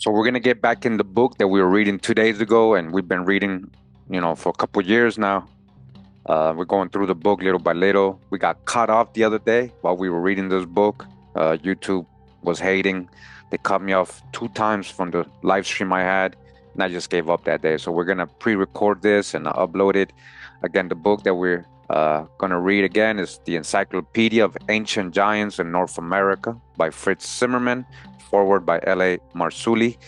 So we're gonna get back in the book that we were reading 2 days ago, and we've been reading, for a couple years now. We're going through the book little by little. We got cut off the other day while we were reading this book. YouTube was hating. They cut me off 2 times from the live stream I had, and I just gave up that day. So we're gonna pre-record this and upload it. Again, the book that we're gonna read again is the Encyclopedia of Ancient Giants in North America by Fritz Zimmerman, forward by L.A. Marzulli.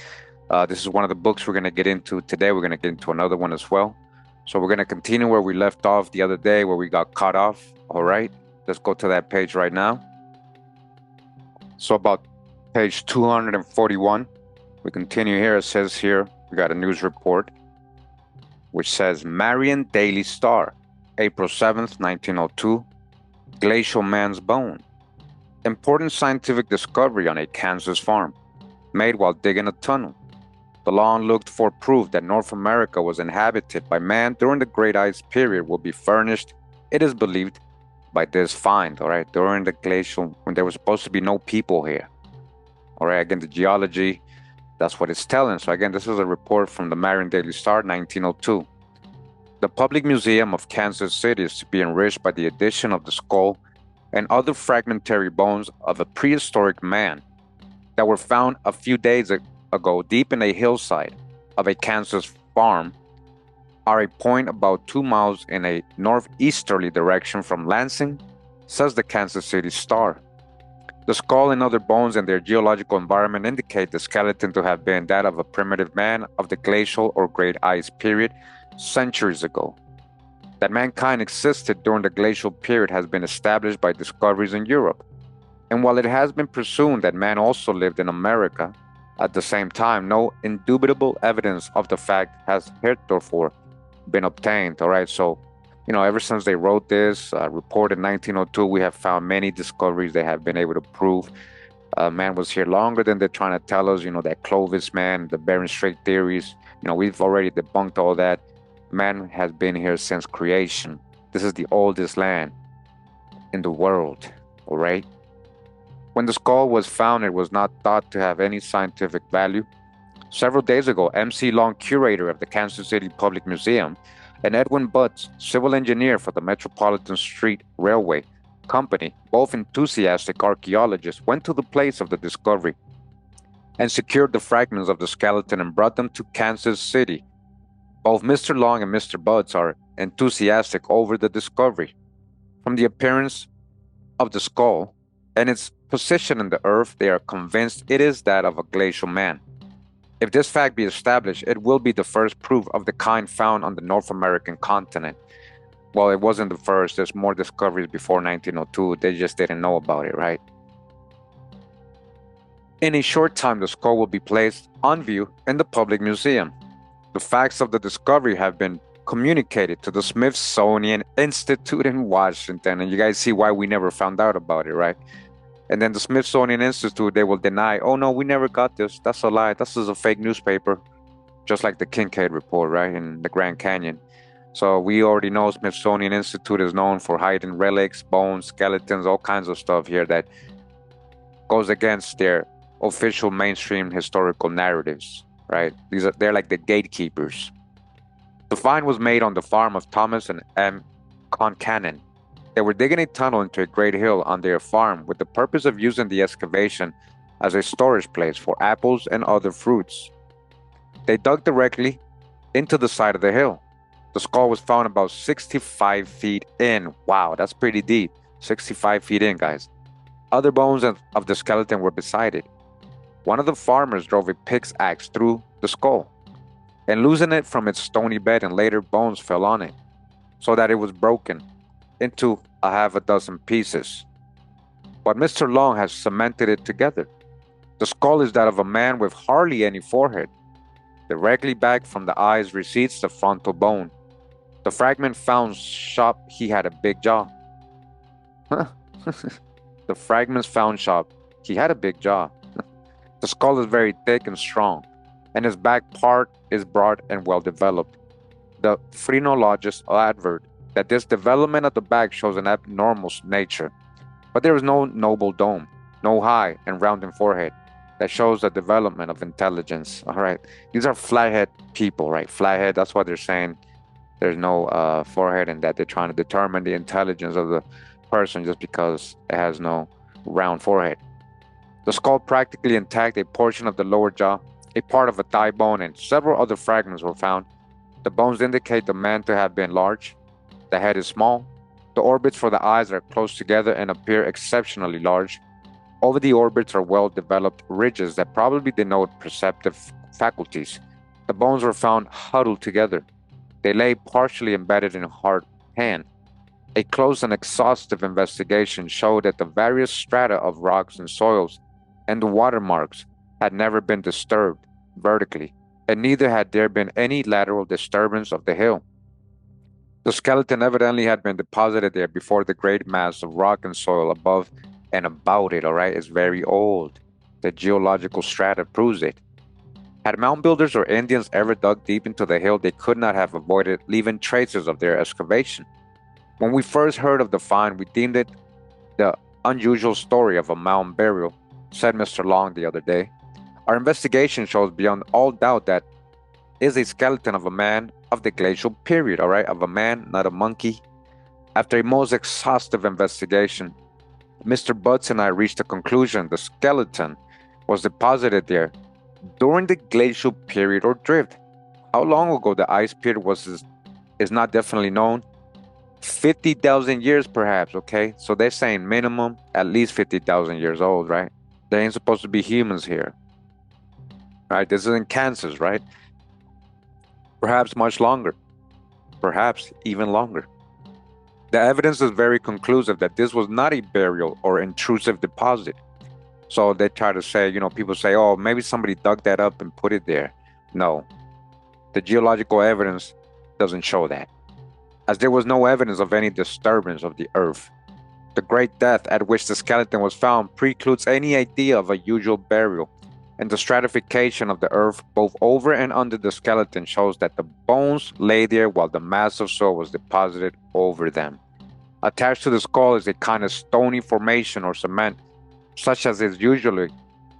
This is one of the books we're going to get into today. We're going to get into another one as well. So we're going to continue where we left off the other day, where we got cut off. All right, let's go to that page right now. So about page 241, we continue here. It says here, we got a news report, which says Marion Daily Star, April 7th, 1902, Glacial Man's Bone. Important scientific discovery on a Kansas farm, made while digging a tunnel. The long-looked-for proof that North America was inhabited by man during the Great Ice Period will be furnished, it is believed, by this find, all right, during the glacial, when there was supposed to be no people here. All right, again, the geology, that's what it's telling. So again, this is a report from the Marion Daily Star, 1902. The Public Museum of Kansas City is to be enriched by the addition of the skull and other fragmentary bones of a prehistoric man that were found a few days ago deep in a hillside of a Kansas farm are a point about 2 miles in a northeasterly direction from Lansing, says the Kansas City Star. The skull and other bones in their geological environment indicate the skeleton to have been that of a primitive man of the glacial or Great Ice Period centuries ago. That mankind existed during the glacial period has been established by discoveries in Europe. And while it has been presumed that man also lived in America at the same time, no indubitable evidence of the fact has heretofore been obtained. All right, so, ever since they wrote this report in 1902, we have found many discoveries they have been able to prove. Man was here longer than they're trying to tell us, that Clovis man, the Bering Strait theories, we've already debunked all that. Man has been here since creation. This is the oldest land in the world, all right? When the skull was found, it was not thought to have any scientific value. Several days ago, M.C. Long, curator of the Kansas City Public Museum, and Edwin Butts, civil engineer for the Metropolitan Street Railway Company, both enthusiastic archaeologists, went to the place of the discovery and secured the fragments of the skeleton and brought them to Kansas City. Both Mr. Long and Mr. Butts are enthusiastic over the discovery. From the appearance of the skull and its position in the earth, they are convinced it is that of a glacial man. If this fact be established, it will be the first proof of the kind found on the North American continent. Well, it wasn't the first. There's more discoveries before 1902. They just didn't know about it, right? In a short time, the skull will be placed on view in the public museum. The facts of the discovery have been communicated to the Smithsonian Institute in Washington. And you guys see why we never found out about it, right? And then the Smithsonian Institute, they will deny, oh no, we never got this. That's a lie. This is a fake newspaper. Just like the Kincaid report, right? In the Grand Canyon. So we already know Smithsonian Institute is known for hiding relics, bones, skeletons, all kinds of stuff here that goes against their official mainstream historical narratives, right? They're like the gatekeepers. The find was made on the farm of Thomas and M. Concannon. They were digging a tunnel into a great hill on their farm with the purpose of using the excavation as a storage place for apples and other fruits. They dug directly into the side of the hill. The skull was found about 65 feet in. Wow, that's pretty deep. 65 feet in, guys. Other bones of the skeleton were beside it. One of the farmers drove a pickaxe through the skull and loosened it from its stony bed, and later bones fell on it, so that it was broken into a half a dozen pieces. But Mr. Long has cemented it together. The skull is that of a man with hardly any forehead. Directly back from the eyes recedes the frontal bone. The fragment found shop he had a big jaw. The fragments found shop he had a big jaw. The skull is very thick and strong, and his back part is broad and well developed. The phrenologists advert that this development of the back shows an abnormal nature, but there is no noble dome, no high and rounding forehead, that shows the development of intelligence. All right. These are flathead people, right? Flathead, that's why they're saying there's no forehead, and that they're trying to determine the intelligence of the person just because it has no round forehead. The skull practically intact, a portion of the lower jaw, a part of a thigh bone, and several other fragments were found. The bones indicate the man to have been large. The head is small. The orbits for the eyes are close together and appear exceptionally large. Over the orbits are well-developed ridges that probably denote perceptive faculties. The bones were found huddled together. They lay partially embedded in a hard pan. A close and exhaustive investigation showed that the various strata of rocks and soils and the watermarks had never been disturbed vertically, and neither had there been any lateral disturbance of the hill. The skeleton evidently had been deposited there before the great mass of rock and soil above and about it, all right, is very old. The geological strata proves it. Had mound builders or Indians ever dug deep into the hill, they could not have avoided leaving traces of their excavation. When we first heard of the find, we deemed it the unusual story of a mound burial, said Mr. Long the other day. Our investigation shows beyond all doubt that is a skeleton of a man of the glacial period, all right, of a man, not a monkey. After a most exhaustive investigation, Mr. Butts and I reached the conclusion the skeleton was deposited there during the glacial period or drift. How long ago the ice period was is not definitely known. 50,000 years perhaps, okay? So they're saying minimum at least 50,000 years old, right? There ain't supposed to be humans here. Right? This is in Kansas, right? Perhaps much longer. Perhaps even longer. The evidence is very conclusive that this was not a burial or intrusive deposit. So they try to say, people say, oh, maybe somebody dug that up and put it there. No. The geological evidence doesn't show that, as there was no evidence of any disturbance of the earth. The great depth at which the skeleton was found precludes any idea of a usual burial, and the stratification of the earth both over and under the skeleton shows that the bones lay there while the mass of soil was deposited over them. Attached to the skull is a kind of stony formation or cement, such as is usually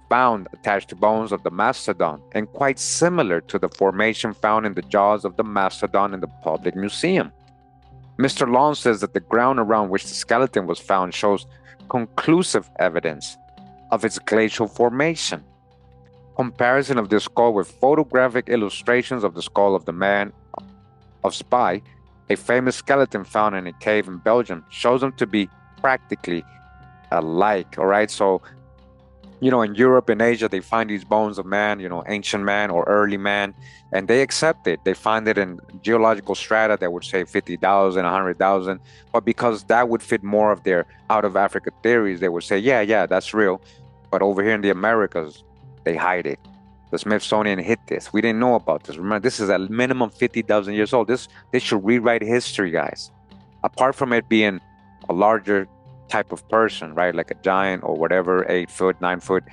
found attached to bones of the mastodon, and quite similar to the formation found in the jaws of the mastodon in the public museum. Mr. Long says that the ground around which the skeleton was found shows conclusive evidence of its glacial formation. Comparison of this skull with photographic illustrations of the skull of the man of Spy, a famous skeleton found in a cave in Belgium, shows them to be practically alike. All right, so in Europe and Asia, they find these bones of man, ancient man or early man, and they accept it. They find it in geological strata that would say 50,000, 100,000, but because that would fit more of their out of Africa theories, they would say, yeah, that's real. But over here in the Americas, they hide it. The Smithsonian hid this. We didn't know about this. Remember, this is at minimum 50,000 years old. They should rewrite history, guys. Apart from it being a larger type of person, right? Like a giant or whatever, 8 foot, 9 foot.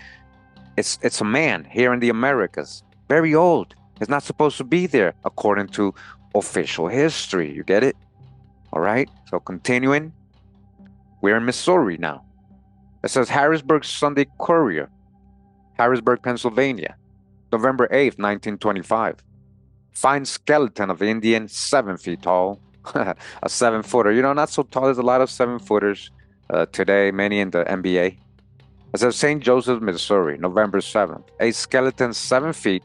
It's a man here in the Americas. Very old. It's not supposed to be there according to official history. You get it? All right. So continuing, we're in Missouri now. It says Harrisburg Sunday Courier, Harrisburg, Pennsylvania, November 8th, 1925. Finds skeleton of Indian 7 feet tall. A 7-footer. Not so tall. There's a lot of 7-footers today, many in the NBA. It says St. Joseph, Missouri, November 7th. A skeleton 7 feet,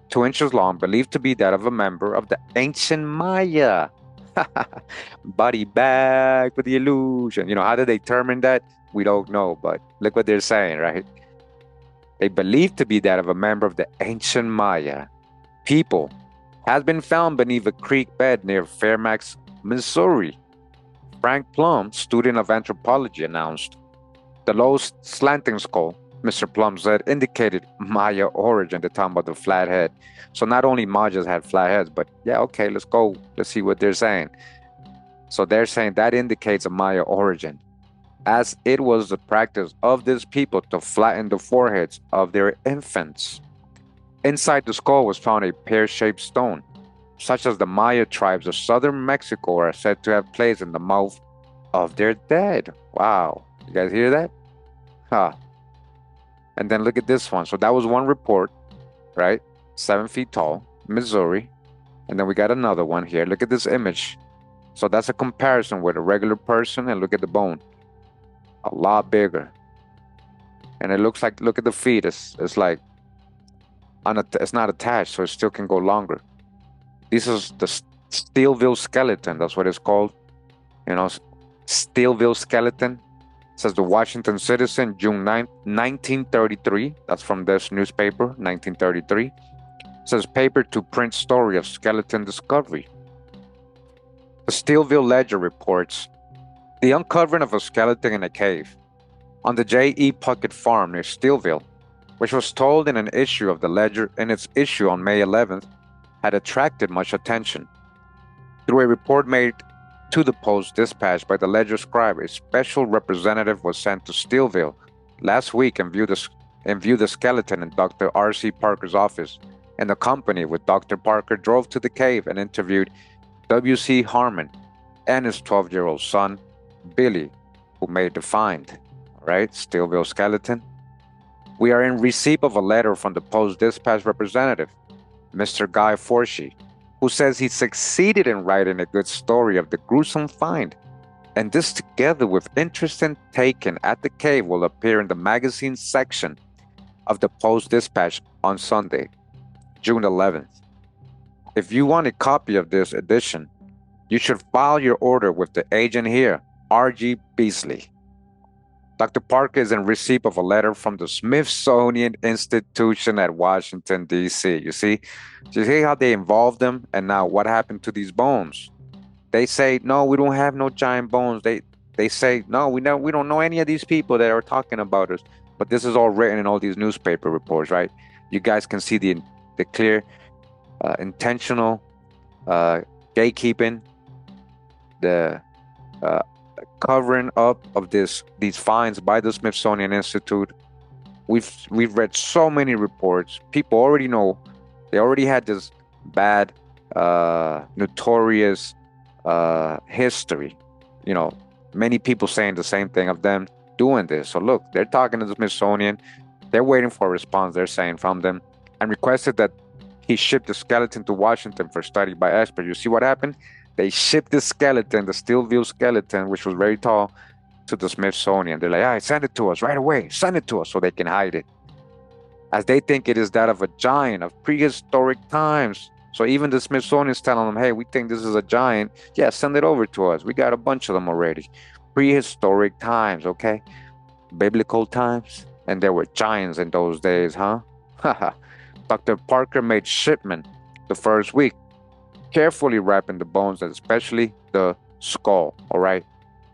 2 inches long, believed to be that of a member of the ancient Maya. Body bag for the illusion. How did they determine that? We don't know, but look what they're saying, right? They believe to be that of a member of the ancient Maya people has been found beneath a creek bed near Fairfax, Missouri. Frank Plum, student of anthropology, announced. The low slanting skull, Mr. Plum said, indicated Maya origin. They're talking about the flat head. So not only Mayas had flat heads, but yeah, okay, let's go. Let's see what they're saying. So they're saying that indicates a Maya origin, as it was the practice of these people to flatten the foreheads of their infants. Inside the skull was found a pear-shaped stone, such as the Maya tribes of southern Mexico are said to have placed in the mouth of their dead. Wow. You guys hear that? Huh. And then look at this one. So that was one report, right? 7 feet tall, Missouri. And then we got another one here. Look at this image. So that's a comparison with a regular person, and look at the bone. A lot bigger. And it looks like, look at the feet. It's like, it's not attached, so it still can go longer. This is the Steelville skeleton. That's what it's called. You know, Steelville skeleton. It says the Washington Citizen, June 9th, 1933. That's from this newspaper, 1933. It says paper to print story of skeleton discovery. The Steelville Ledger reports the uncovering of a skeleton in a cave on the J.E. Puckett farm near Steelville, which was told in an issue of the Ledger in its issue on May 11th, had attracted much attention. Through a report made to the Post-Dispatch by the Ledger scribe, a special representative was sent to Steelville last week and viewed the skeleton in Dr. R.C. Parker's office, and the company with Dr. Parker drove to the cave and interviewed W.C. Harmon and his 12-year-old son, Billy, who made the find. All right, Steelville skeleton. We are in receipt of a letter from the Post-Dispatch representative, Mr. Guy Forshee, who says he succeeded in writing a good story of the gruesome find, and this, together with interest taken at the cave, will appear in the magazine section of the Post-Dispatch on Sunday, June 11th. If you want a copy of this edition, you should file your order with the agent here, R.G. Beasley. Dr. Parker is in receipt of a letter from the Smithsonian Institution at Washington, D.C. You see how they involved them, and now what happened to these bones? They say, no, we don't have no giant bones. They say, no, we don't know any of these people that are talking about us. But this is all written in all these newspaper reports, right? You guys can see the clear, intentional gatekeeping, the covering up of these finds by the Smithsonian Institute. We've read so many reports. People already know. They already had this bad, notorious history. You know, many people saying the same thing of them doing this. So look, they're talking to the Smithsonian. They're waiting for a response, they're saying, from them, and requested that he ship the skeleton to Washington for study by experts. You see what happened? They shipped the skeleton, the Steelville skeleton, which was very tall, to the Smithsonian. They're like, all right, send it to us right away. Send it to us so they can hide it, as they think it is that of a giant of prehistoric times. So even the Smithsonian's telling them, hey, we think this is a giant. Yeah, send it over to us. We got a bunch of them already. Prehistoric times, okay? Biblical times. And there were giants in those days, huh? Dr. Parker made shipment the first week, carefully wrapping the bones, especially the skull, all right?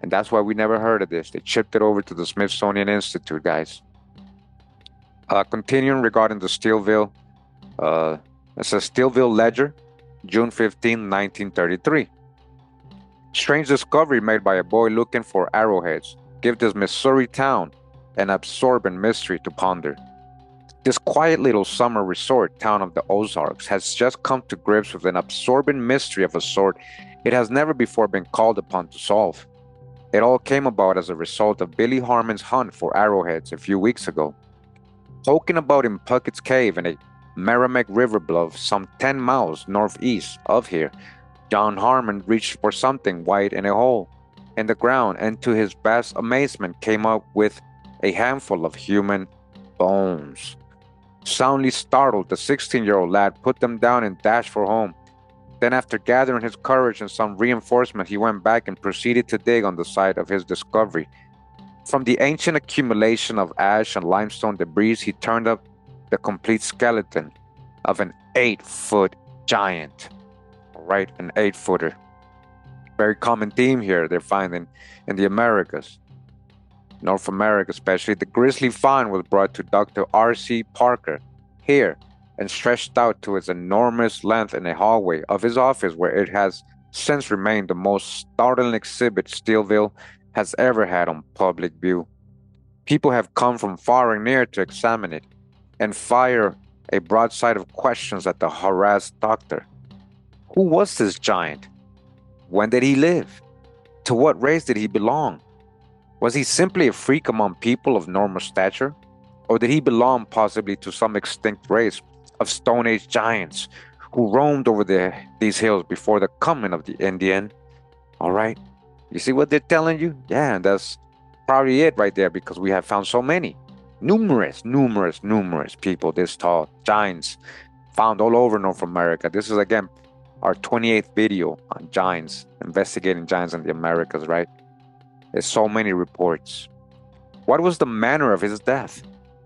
And that's why we never heard of this. They shipped it over to the Smithsonian Institute, guys. Continuing regarding the Steelville, it says Steelville Ledger, June 15, 1933. Strange discovery made by a boy looking for arrowheads give this Missouri town an absorbent mystery to ponder. This quiet little summer resort town of the Ozarks has just come to grips with an absorbent mystery of a sort it has never before been called upon to solve. It all came about as a result of Billy Harmon's hunt for arrowheads a few weeks ago. Poking about in Puckett's Cave in a Merrimack River bluff some 10 miles northeast of here, John Harmon reached for something white in a hole in the ground, and to his vast amazement came up with a handful of human bones. Soundly startled, the 16-year-old lad put them down and dashed for home. Then, after gathering his courage and some reinforcement, he went back and proceeded to dig on the site of his discovery. From the ancient accumulation of ash and limestone debris, he turned up the complete skeleton of an 8-foot giant. Right, an 8-footer. Very common theme here they're finding in the Americas. North America especially. The grisly find was brought to Dr. R.C. Parker here and stretched out to its enormous length in a hallway of his office, where it has since remained the most startling exhibit Steelville has ever had on public view. People have come from far and near to examine it and fire a broadside of questions at the harassed doctor. Who was this giant? When did he live? To what race did he belong? Was he simply a freak among people of normal stature? Or did he belong possibly to some extinct race of Stone Age giants who roamed over these hills before the coming of the Indian? All right. You see what they're telling you? Yeah, that's probably it right there because we have found so many. Numerous people this tall, giants, found all over North America. This is again our 28th video on giants, investigating giants in the Americas, right? There's so many reports. What was the manner of his death?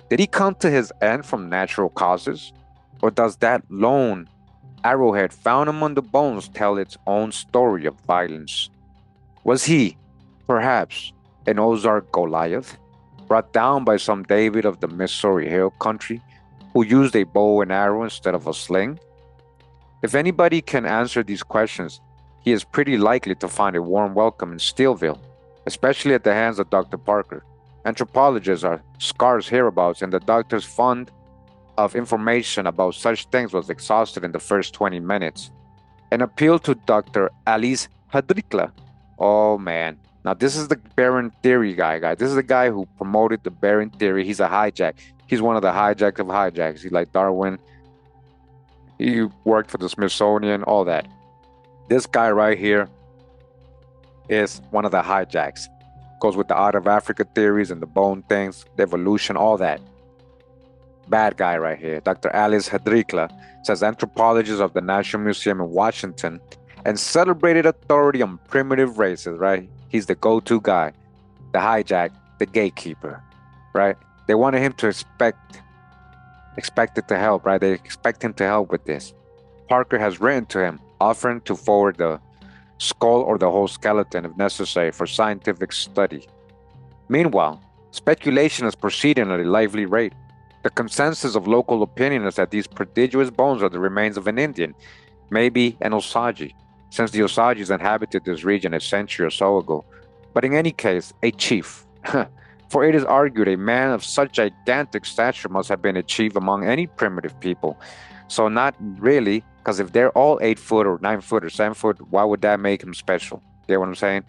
Did he come to his end from natural causes? Or does that lone arrowhead found among the bones tell its own story of violence? Was he, perhaps, an Ozark Goliath, brought down by some David of the Missouri Hill country who used a bow and arrow instead of a sling? If anybody can answer these questions, he is pretty likely to find a warm welcome in Steelville, especially at the hands of Dr. Parker. Anthropologists are scarce hereabouts, and the doctor's fund of information about such things was exhausted in the first 20 minutes. An appeal to Dr. Alice Hadrikla. Oh man. Now this is the Baron Theory guy. This is the guy who promoted the Baron Theory. He's a hijack. He's one of the hijacks of hijacks. He's like Darwin. He worked for the Smithsonian, all that. This guy right here is one of the hijacks. Goes with the out of Africa theories and the bone things, the evolution, all that. Bad guy right here. Dr. Alice Hadrikla says anthropologist of the National Museum in Washington and celebrated authority on primitive races, right? He's the go-to guy, the hijack, the gatekeeper, right? They wanted him to expect it to help, right? They expect him to help with this. Parker has written to him, offering to forward the skull or the whole skeleton if necessary for scientific study. Meanwhile, speculation is proceeding at a lively rate. The consensus of local opinion is that these prodigious bones are the remains of an Indian, maybe an Osage, since the Osages inhabited this region a century or so ago. But in any case, a chief. For it is argued a man of such gigantic stature must have been a chief among any primitive people. So not really, because if they're all 8 foot or 9 foot or 7 foot, why would that make him special? You get what I'm saying?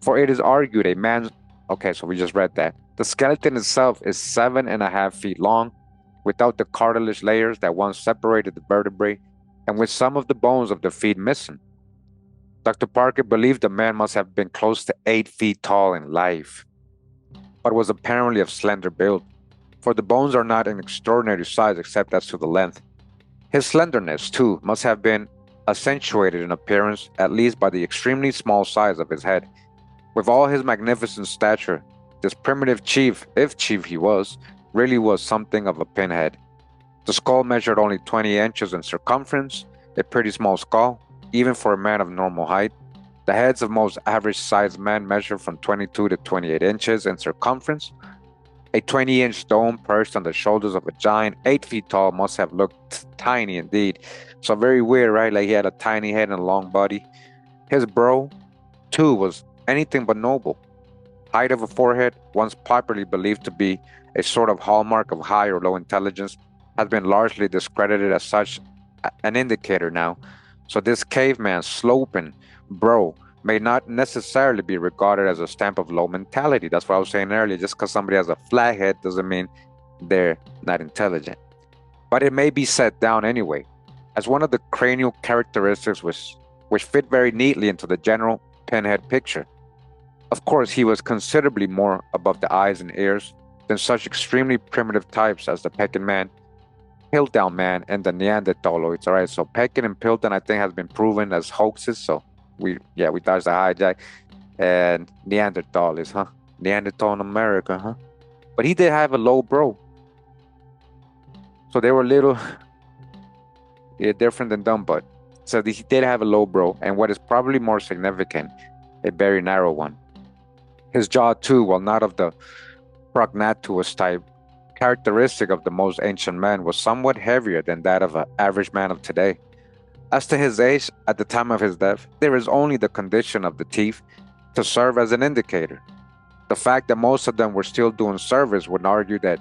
For it is argued a man. Okay, so we just read that. The skeleton itself is 7.5 feet long, without the cartilage layers that once separated the vertebrae, and with some of the bones of the feet missing. Dr. Parker believed the man must have been close to 8 feet tall in life, but was apparently of slender build, for the bones are not an extraordinary size except as to the length. His slenderness, too, must have been accentuated in appearance at least by the extremely small size of his head. With all his magnificent stature, this primitive chief, if chief he was, really was something of a pinhead. The skull measured only 20 inches in circumference, a pretty small skull, even for a man of normal height. The heads of most average-sized men measure from 22 to 28 inches in circumference. A 20-inch dome perched on the shoulders of a giant 8 feet tall must have looked tiny indeed. So very weird, right? Like he had a tiny head and a long body. His brow, too, was anything but noble. Height of a forehead, once popularly believed to be a sort of hallmark of high or low intelligence, has been largely discredited as such an indicator now. So this caveman's sloping brow may not necessarily be regarded as a stamp of low mentality. That's what I was saying earlier. Just because somebody has a flat head doesn't mean they're not intelligent. But it may be set down anyway, as one of the cranial characteristics which fit very neatly into the general pinhead picture. Of course, he was considerably more above the eyes and ears than such extremely primitive types as the Pekin man, Piltdown man, and the Neanderthaloids. All right, so Pekin and Piltdown, I think, has been proven as hoaxes. So we dodged the hijack. And Neanderthals, huh? Neanderthal in America, huh? But he did have a low brow. So they were a little different than dumb, but so he did have a low brow, and what is probably more significant, a very narrow one. His jaw, too, while not of the prognatous type, characteristic of the most ancient man, was somewhat heavier than that of an average man of today. As to his age at the time of his death, there is only the condition of the teeth to serve as an indicator. The fact that most of them were still doing service would argue that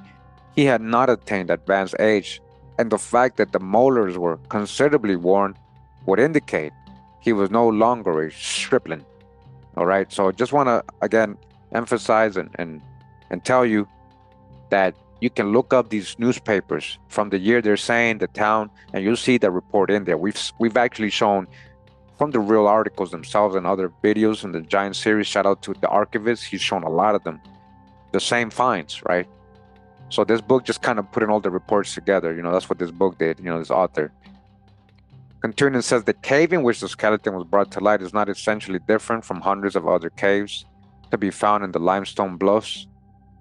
he had not attained advanced age, and the fact that the molars were considerably worn would indicate he was no longer a stripling. All right, so just want to again emphasize and tell you that You can look up these newspapers from the year they're saying, the town, and you'll see the report in there. We've actually shown from the real articles themselves and other videos in the Giant series. Shout out to the archivist. He's shown a lot of them. The same finds, right? So this book just kind of putting all the reports together. That's what this book did, this author. Continuing says the cave in which the skeleton was brought to light is not essentially different from hundreds of other caves to be found in the limestone bluffs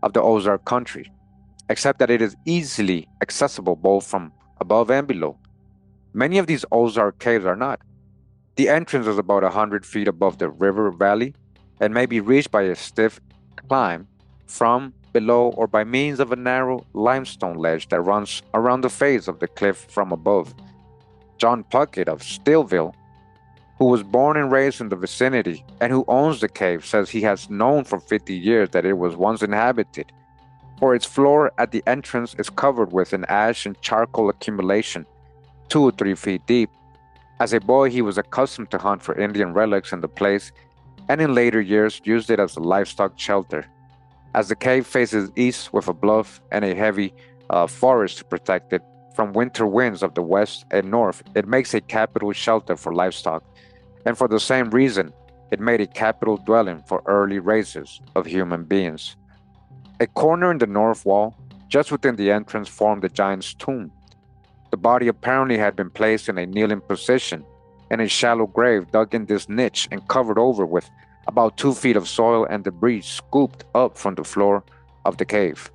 of the Ozark country, except that it is easily accessible both from above and below. Many of these Ozark caves are not. The entrance is about 100 feet above the river valley and may be reached by a stiff climb from below or by means of a narrow limestone ledge that runs around the face of the cliff from above. John Puckett of Steelville, who was born and raised in the vicinity and who owns the cave, says he has known for 50 years that it was once inhabited, for its floor at the entrance is covered with an ash and charcoal accumulation 2 or 3 feet deep. As a boy, he was accustomed to hunt for Indian relics in the place and in later years used it as a livestock shelter. As the cave faces east with a bluff and a heavy forest to protect it from winter winds of the west and north, it makes a capital shelter for livestock, and for the same reason, it made a capital dwelling for early races of human beings. A corner in the north wall, just within the entrance, formed the giant's tomb. The body apparently had been placed in a kneeling position in a shallow grave dug in this niche and covered over with about 2 feet of soil and debris scooped up from the floor of the cave.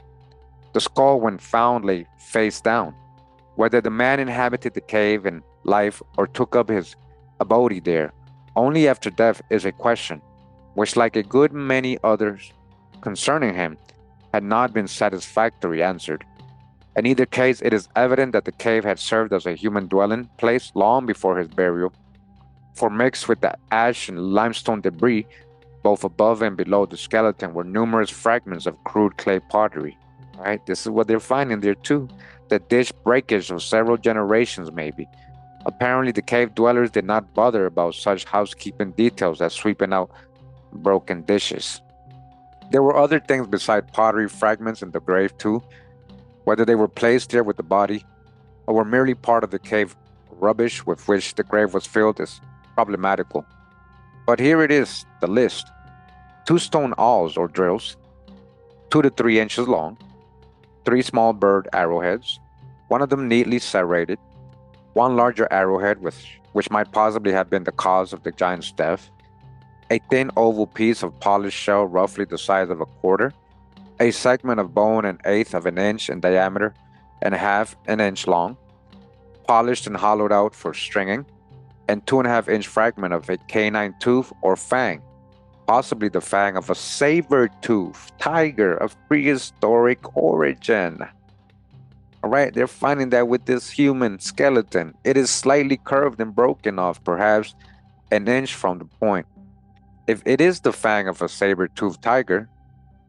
The skull, when found, lay face down. Whether the man inhabited the cave in life or took up his abode there only after death is a question, which, like a good many others concerning him, had not been satisfactorily answered. In either case, it is evident that the cave had served as a human dwelling place long before his burial, for mixed with the ash and limestone debris, both above and below the skeleton, were numerous fragments of crude clay pottery. Right? This is what they're finding there too. The dish breakage of several generations, maybe. Apparently, the cave dwellers did not bother about such housekeeping details as sweeping out broken dishes. There were other things beside pottery fragments in the grave too. Whether they were placed there with the body or were merely part of the cave rubbish with which the grave was filled is problematical. But here it is, the list. 2 stone awls or drills, 2 to 3 inches long, 3 small bird arrowheads, one of them neatly serrated, 1 larger arrowhead which might possibly have been the cause of the giant's death, a thin oval piece of polished shell roughly the size of a quarter, a segment of bone 1/8 of an inch in diameter and 1/2 an inch long, polished and hollowed out for stringing, and 2.5-inch fragment of a canine tooth or fang, possibly the fang of a saber-toothed tiger of prehistoric origin. All right, they're finding that with this human skeleton, it is slightly curved and broken off, perhaps 1 inch from the point. If it is the fang of a saber-toothed tiger,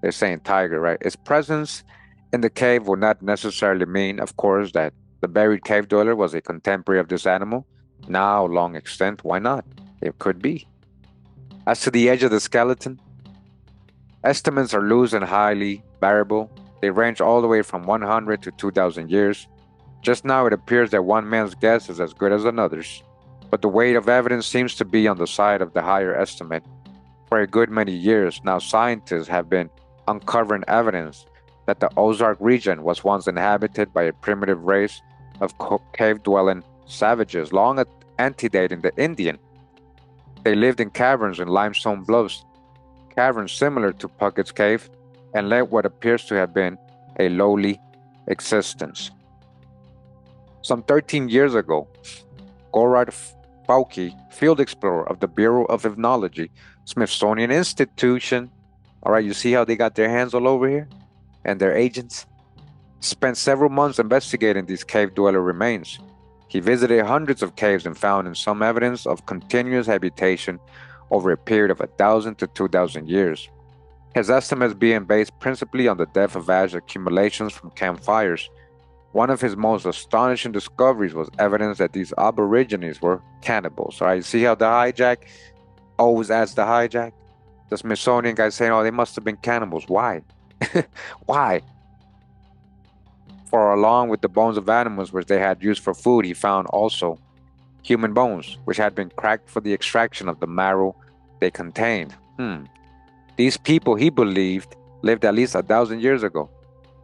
they're saying tiger, right? Its presence in the cave would not necessarily mean, of course, that the buried cave dweller was a contemporary of this animal, now long extinct. Why not? It could be. As to the age of the skeleton, estimates are loose and highly variable. They range all the way from 100 to 2,000 years. Just now it appears that one man's guess is as good as another's, but the weight of evidence seems to be on the side of the higher estimate. For a good many years now, scientists have been uncovering evidence that the Ozark region was once inhabited by a primitive race of cave-dwelling savages, long antedating the Indian. They lived in caverns in limestone bluffs, caverns similar to Puckett's cave, and led what appears to have been a lowly existence. Some 13 years ago, Gorard Fauke, field explorer of the Bureau of Ethnology, Smithsonian Institution, all right, you see how they got their hands all over here? And their agents? Spent several months investigating these cave dweller remains. He visited hundreds of caves and found in some evidence of continuous habitation over a period of 1,000 to 2,000 years. His estimates being based principally on the depth of ash accumulations from campfires. One of his most astonishing discoveries was evidence that these aborigines were cannibals. All right, see how the hijack always adds the hijack? The Smithsonian guy saying, oh, they must have been cannibals. Why? Why? For along with the bones of animals which they had used for food, he found also human bones, which had been cracked for the extraction of the marrow they contained. These people, he believed, lived at least 1,000 years ago.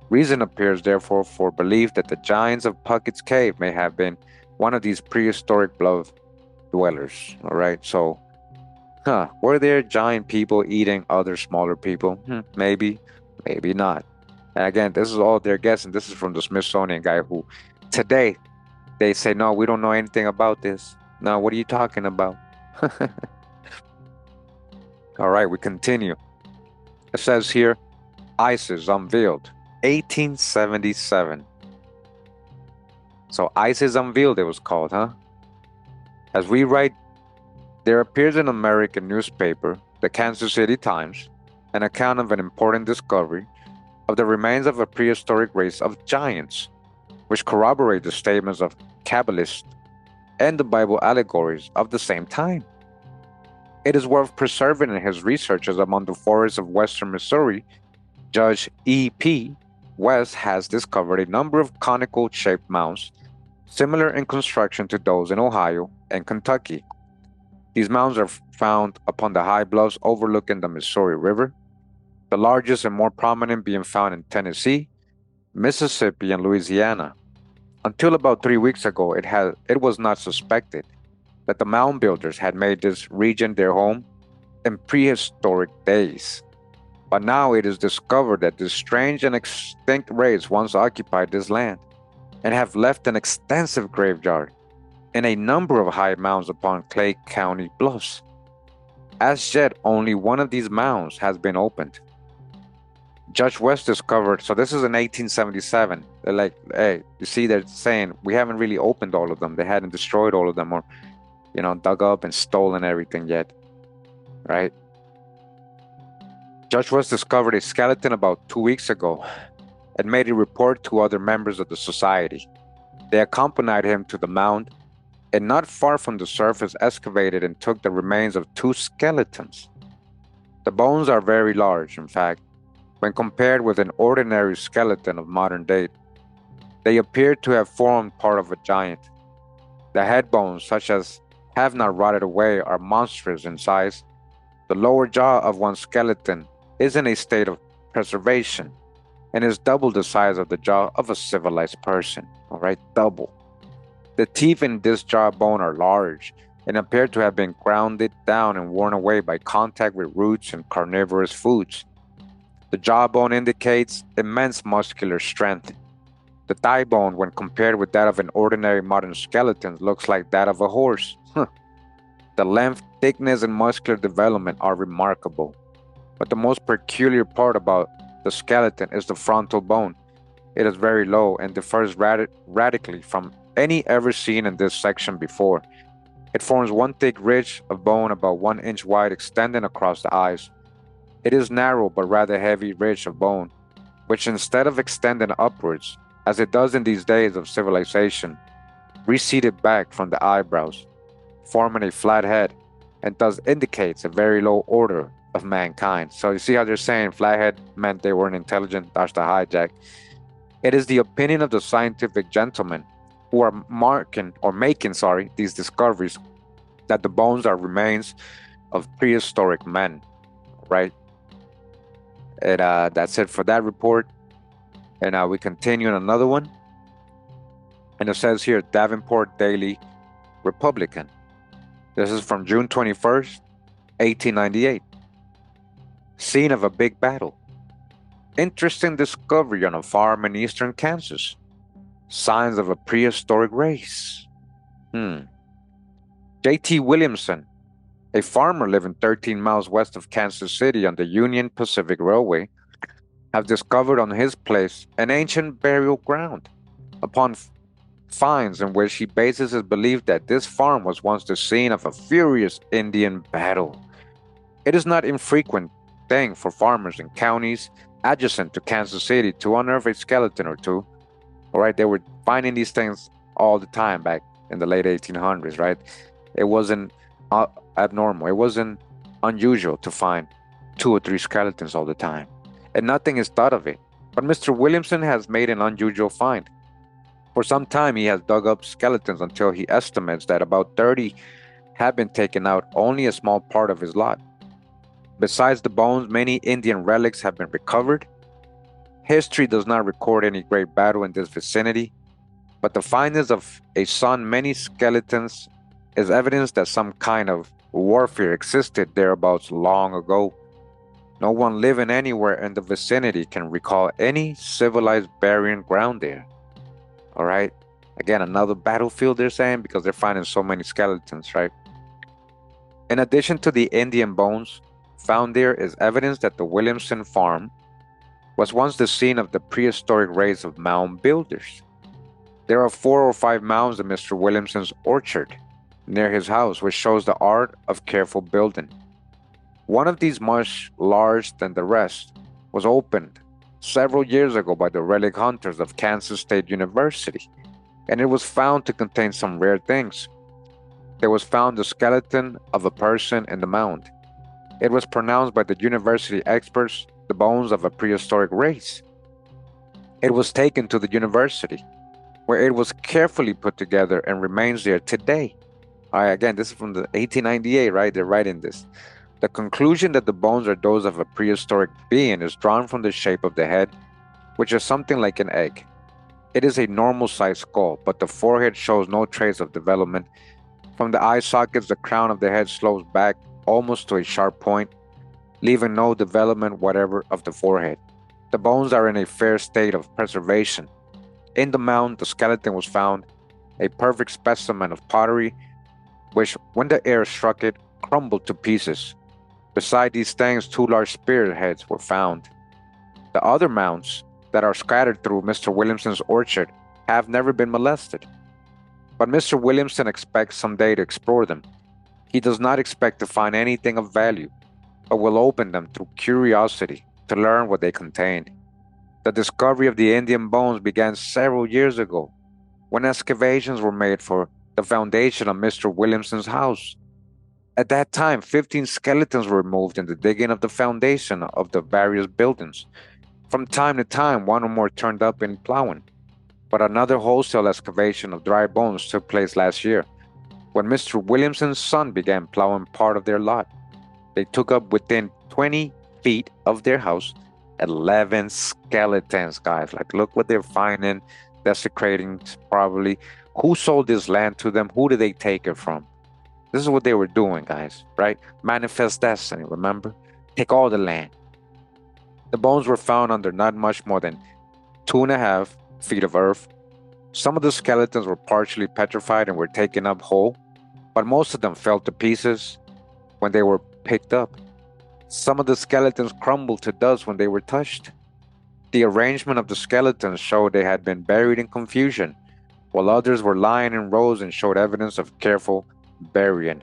Reason appears, therefore, for belief that the giants of Puckett's Cave may have been one of these prehistoric bluff dwellers. All right, so, were there giant people eating other smaller people? Maybe, maybe not. And again, this is all they're guessing. This is from the Smithsonian guy who, today, they say, no, we don't know anything about this. No, what are you talking about? All right, we continue. It says here, ISIS unveiled, 1877. So ISIS unveiled, it was called, huh? As we write, there appears in an American newspaper, the Kansas City Times, an account of an important discovery of the remains of a prehistoric race of giants, which corroborate the statements of Kabbalists and the Bible allegories of the same time. It is worth preserving in his researches among the forests of western Missouri. Judge E.P. West has discovered a number of conical-shaped mounds, similar in construction to those in Ohio and Kentucky. These mounds are found upon the high bluffs overlooking the Missouri River, the largest and more prominent being found in Tennessee, Mississippi, and Louisiana. Until about 3 weeks ago, it was not suspected that the mound builders had made this region their home in prehistoric days. But now it is discovered that this strange and extinct race once occupied this land and have left an extensive graveyard and a number of high mounds upon Clay County bluffs. As yet, only one of these mounds has been opened. Judge West discovered, so this is in 1877. They're like, hey, you see, they're saying we haven't really opened all of them. They hadn't destroyed all of them or, dug up and stolen everything yet, right? Judge West discovered a skeleton about 2 weeks ago and made a report to other members of the society. They accompanied him to the mound and not far from the surface excavated and took the remains of 2 skeletons. The bones are very large, in fact, when compared with an ordinary skeleton of modern date. They appear to have formed part of a giant. The head bones, such as have not rotted away, are monstrous in size. The lower jaw of one skeleton is in a state of preservation and is double the size of the jaw of a civilized person. All right, double. The teeth in this jawbone are large and appear to have been grounded down and worn away by contact with roots and carnivorous foods. The jawbone indicates immense muscular strength. The thigh bone, when compared with that of an ordinary modern skeleton, looks like that of a horse. The length, thickness, and muscular development are remarkable. But the most peculiar part about the skeleton is the frontal bone. It is very low and differs radically from any ever seen in this section before. It forms one thick ridge of bone about 1 inch wide extending across the eyes. It is narrow but rather heavy ridge of bone, which instead of extending upwards, as it does in these days of civilization, receded back from the eyebrows, forming a flat head, and thus indicates a very low order of mankind. So you see how they're saying flathead meant they weren't intelligent? That's the hijack. It is the opinion of the scientific gentlemen who are making these discoveries that the bones are remains of prehistoric men, right? And that's it for that report. And we continue on another one. And it says here, Davenport Daily Republican. This is from June 21st, 1898. Scene of a big battle. Interesting discovery on a farm in eastern Kansas. Signs of a prehistoric race. J.T. Williamson, a farmer living 13 miles west of Kansas City on the Union Pacific Railway, have discovered on his place an ancient burial ground. Upon finds in which he bases his belief that this farm was once the scene of a furious Indian battle. It is not infrequent thing for farmers in counties adjacent to Kansas City to unearth a skeleton or two. All right, they were finding these things all the time back in the late 1800s, right? It wasn't abnormal. It wasn't unusual to find 2 or 3 skeletons all the time. And nothing is thought of it. But Mr. Williamson has made an unusual find. For some time, he has dug up skeletons until he estimates that about 30 have been taken out, only a small part of his lot. Besides the bones, many Indian relics have been recovered. History does not record any great battle in this vicinity, but the findings of a son many skeletons is evidence that some kind of warfare existed thereabouts long ago. No one living anywhere in the vicinity can recall any civilized burying ground there. All right. Again, another battlefield they're saying because they're finding so many skeletons, right? In addition to the Indian bones found there is evidence that the Williamson farm was once the scene of the prehistoric race of mound builders. There are 4 or 5 mounds in Mr. Williamson's orchard near his house, which shows the art of careful building. One of these, much larger than the rest, was opened several years ago by the relic hunters of Kansas State University, and it was found to contain some rare things. There was found the skeleton of a person in the mound. It was pronounced by the university experts the bones of a prehistoric race. It was taken to the university, where it was carefully put together and remains there today. All right, again, this is from the 1898, right? They're writing this. The conclusion that the bones are those of a prehistoric being is drawn from the shape of the head, which is something like an egg. It is a normal-sized skull, but the forehead shows no trace of development. From the eye sockets, the crown of the head slopes back almost to a sharp point, leaving no development whatever of the forehead. The bones are in a fair state of preservation. In the mound, the skeleton was found, a perfect specimen of pottery, which, when the air struck it, crumbled to pieces. Beside these things, 2 large spear heads were found. The other mounds that are scattered through Mr. Williamson's orchard have never been molested. But Mr. Williamson expects someday to explore them. He does not expect to find anything of value, but will open them through curiosity to learn what they contain. The discovery of the Indian bones began several years ago, when excavations were made for the foundation of Mr. Williamson's house. At that time, 15 skeletons were removed in the digging of the foundation of the various buildings. From time to time, 1 or more turned up in plowing. But another wholesale excavation of dry bones took place last year, when Mr. Williamson's son began plowing part of their lot. They took up within 20 feet of their house 11 skeletons, guys. Like, look what they're finding, desecrating probably. Who sold this land to them? Who did they take it from? This is what they were doing, guys, right? Manifest destiny, remember? Take all the land. The bones were found under not much more than 2.5 feet of earth. Some of the skeletons were partially petrified and were taken up whole, but most of them fell to pieces when they were picked up. Some of the skeletons crumbled to dust when they were touched. The arrangement of the skeletons showed they had been buried in confusion, while others were lying in rows and showed evidence of careful burying.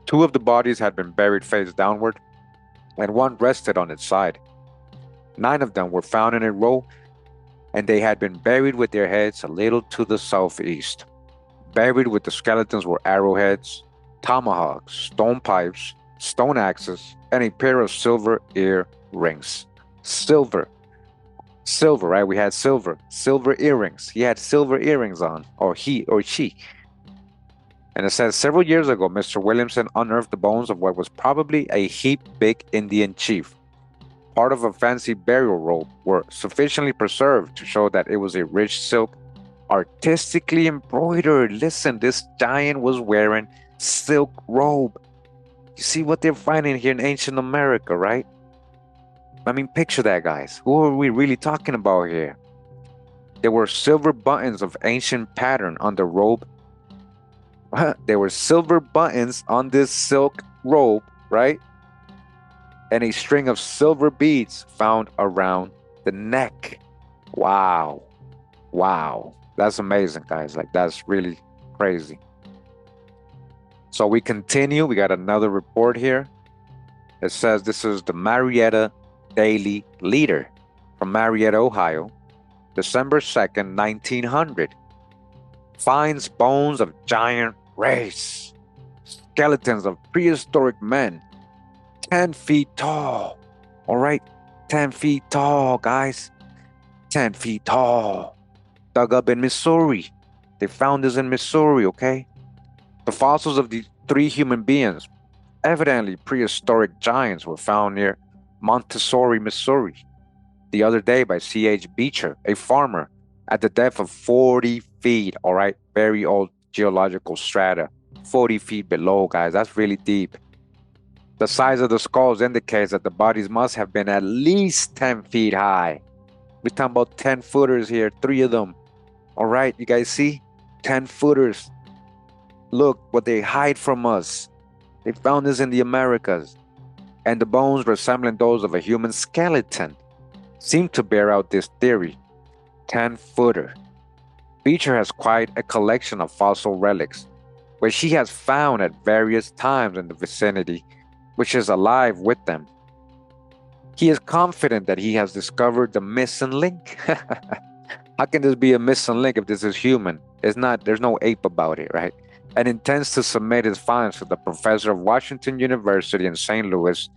2 of the bodies had been buried face downward, and 1 rested on its side. 9 of them were found in a row, and they had been buried with their heads a little to the southeast. Buried with the skeletons were arrowheads, tomahawks, stone pipes, stone axes, and a pair of silver earrings. Silver, right? We had silver earrings. He had silver earrings on, or he or she. And it says, several years ago, Mr. Williamson unearthed the bones of what was probably a big Indian chief. Part of a fancy burial robe were sufficiently preserved to show that it was a rich silk, artistically embroidered. Listen, this giant was wearing silk robe. You see what they're finding here in ancient America, right? I mean, picture that, guys. Who are we really talking about here? There were silver buttons of ancient pattern on the robe. There were silver buttons on this silk robe, right? And a string of silver beads found around the neck. Wow. That's amazing, guys. Like, that's really crazy. So we continue. We got another report here. It says this is the Marietta Daily Leader from Marietta, Ohio, December 2nd, 1900. Finds bones of giant race. Skeletons of prehistoric men, 10 feet tall. All right. 10 feet tall, guys. 10 feet tall. Dug up in Missouri. They found this in Missouri, okay? The fossils of the three human beings, evidently prehistoric giants, were found near Montessori, Missouri, the other day by C.H. Beecher, a farmer, at the depth of 40 feet, all right? Very old geological strata. 40 feet below, guys. That's really deep. The size of the skulls indicates that the bodies must have been at least 10 feet high. We're talking about 10 footers here, three of them. All right, you guys see? 10 footers. Look what they hide from us. They found this in the Americas. And the bones resembling those of a human skeleton seem to bear out this theory. 10-footer. Beecher has quite a collection of fossil relics, which he has found at various times in the vicinity, which is alive with them. He is confident that he has discovered the missing link. How can this be a missing link if this is human? It's not, there's no ape about it, right? And intends to submit his finds to the professor of Washington University in St. Louis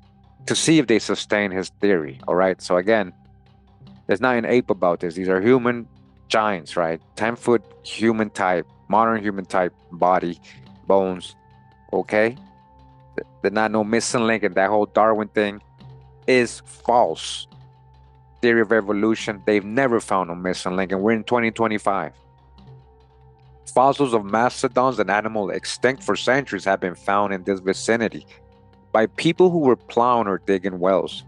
to see if they sustain his theory, all right? So again, there's not an ape about this. These are human giants, right? 10-foot human type, modern human type body, bones, okay? There's not no missing link, and that whole Darwin thing is false. Theory of evolution, they've never found a missing link, and we're in 2025. Fossils of mastodons and animals extinct for centuries have been found in this vicinity by people who were plowing or digging wells.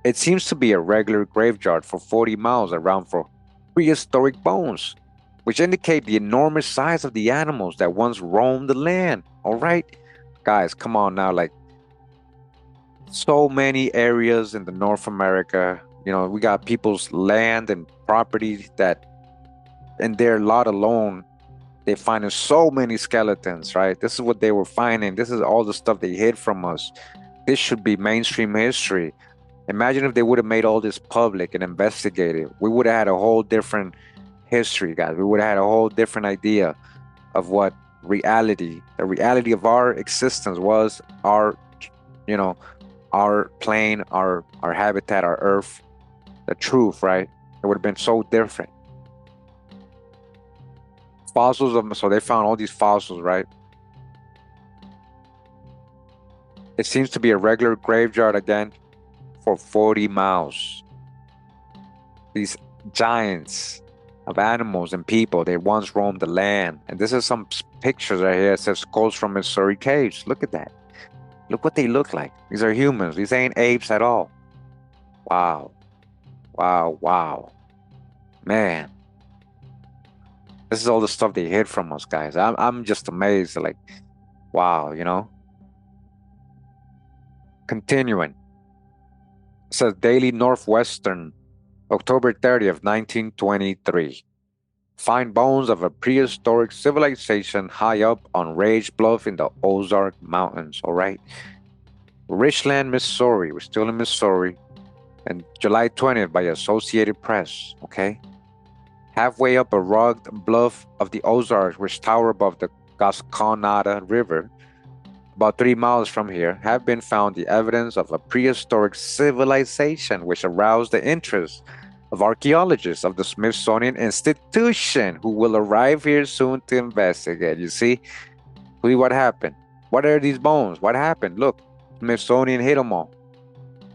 It seems to be a regular graveyard for 40 miles around for prehistoric bones, which indicate the enormous size of the animals that once roamed the land. All right, guys, come on now. Like, so many areas in the North America, you know, we got people's land and property that in their lot alone, they're finding so many skeletons, right? This is what they were finding. This is all the stuff they hid from us. This should be mainstream history. Imagine if they would have made all this public and investigated. We would have had a whole different history, guys. We would have had a whole different idea of what reality, the reality of our existence was, our, you know, our plane, our habitat, our earth, the truth, right? It would have been so different. Fossils of, so they found all these fossils, right? It seems to be a regular graveyard again for 40 miles. These giants of animals and people, they once roamed the land. And this is some pictures right here. It says skulls from Missouri caves. Look at that. Look what they look like. These are humans. These ain't apes at all. Wow. Wow, wow. Man. This is all the stuff they hid from us, guys. I'm just amazed. Like, wow, you know? Continuing. It says Daily Northwestern, October 30th, 1923. Find bones of a prehistoric civilization high up on Rage Bluff in the Ozark Mountains, all right? Richland, Missouri. We're still in Missouri. And July 20th by Associated Press, okay? Halfway up a rugged bluff of the Ozarks, which tower above the Gasconada River, about 3 miles from here, have been found the evidence of a prehistoric civilization which aroused the interest of archaeologists of the Smithsonian Institution, who will arrive here soon to investigate. You see what happened? What are these bones? What happened? Look, Smithsonian hit them all.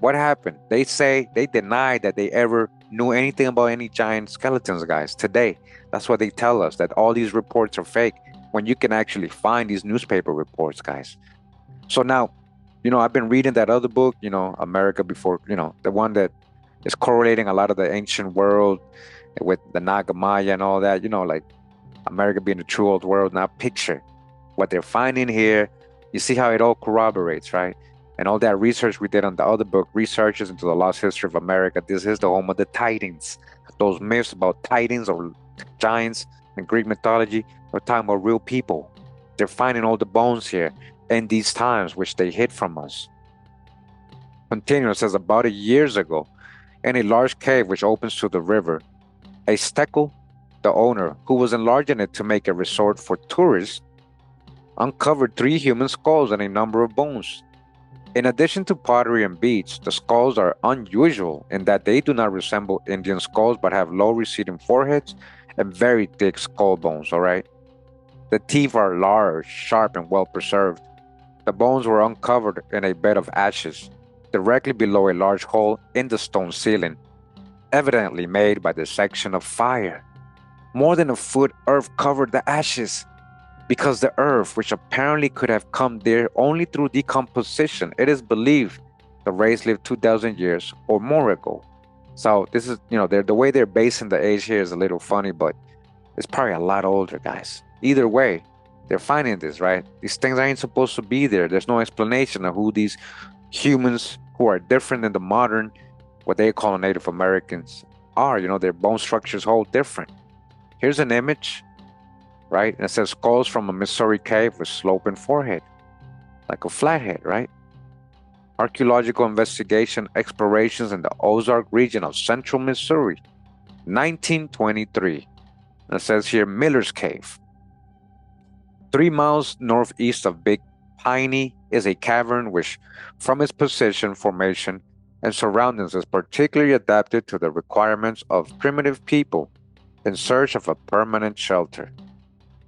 What happened? They say, they deny that they ever knew anything about any giant skeletons, guys. Today, that's what they tell us, that all these reports are fake, when you can actually find these newspaper reports, guys. So now, you know, I've been reading that other book, you know, America Before, you know, the one that is correlating a lot of the ancient world with the Nagamaya and all that, you know, like America being the true old world. Now picture what they're finding here. You see how it all corroborates, right? And all that research we did on the other book, Researches into the Lost History of America. This is the home of the Titans. Those myths about Titans or giants in Greek mythology, we're talking about real people. They're finding all the bones here in these times, which they hid from us. Continue, it says, about a years ago, in a large cave which opens to the river, a Steckel, the owner, who was enlarging it to make a resort for tourists, uncovered 3 human skulls and a number of bones. In addition to pottery and beads, the skulls are unusual in that they do not resemble Indian skulls but have low receding foreheads and very thick skull bones, all right? The teeth are large, sharp, and well preserved. The bones were uncovered in a bed of ashes, directly below a large hole in the stone ceiling, evidently made by the section of fire. More than a foot earth covered the ashes, because the earth, which apparently could have come there only through decomposition, it is believed the race lived 2,000 years or more ago. So this is, the way they're basing the age here is a little funny, but it's probably a lot older, guys. Either way, they're finding this, right? These things ain't supposed to be there. There's no explanation of who these humans who are different than the modern, what they call Native Americans, are. Their bone structures whole different. Here's an image, right? And it says skulls from a Missouri cave with sloping forehead, like a flathead, right? Archaeological investigation explorations in the Ozark region of central Missouri, 1923. And it says here Miller's Cave. 3 miles northeast of Big Piney is a cavern which, from its position, formation, and surroundings, is particularly adapted to the requirements of primitive people in search of a permanent shelter.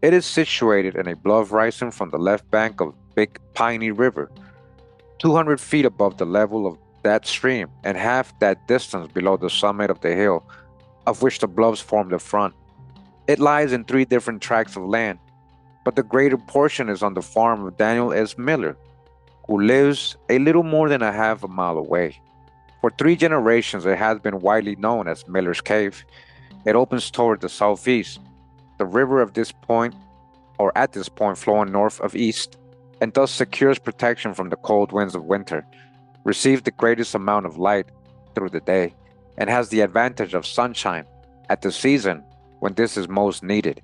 It is situated in a bluff rising from the left bank of Big Piney River, 200 feet above the level of that stream and half that distance below the summit of the hill, of which the bluffs form the front. It lies in 3 different tracts of land, but the greater portion is on the farm of Daniel S. Miller, who lives a little more than a half a mile away. For 3 generations, it has been widely known as Miller's Cave. It opens toward the southeast. The river at this point flowing north of east, and thus secures protection from the cold winds of winter, receives the greatest amount of light through the day, and has the advantage of sunshine at the season when this is most needed.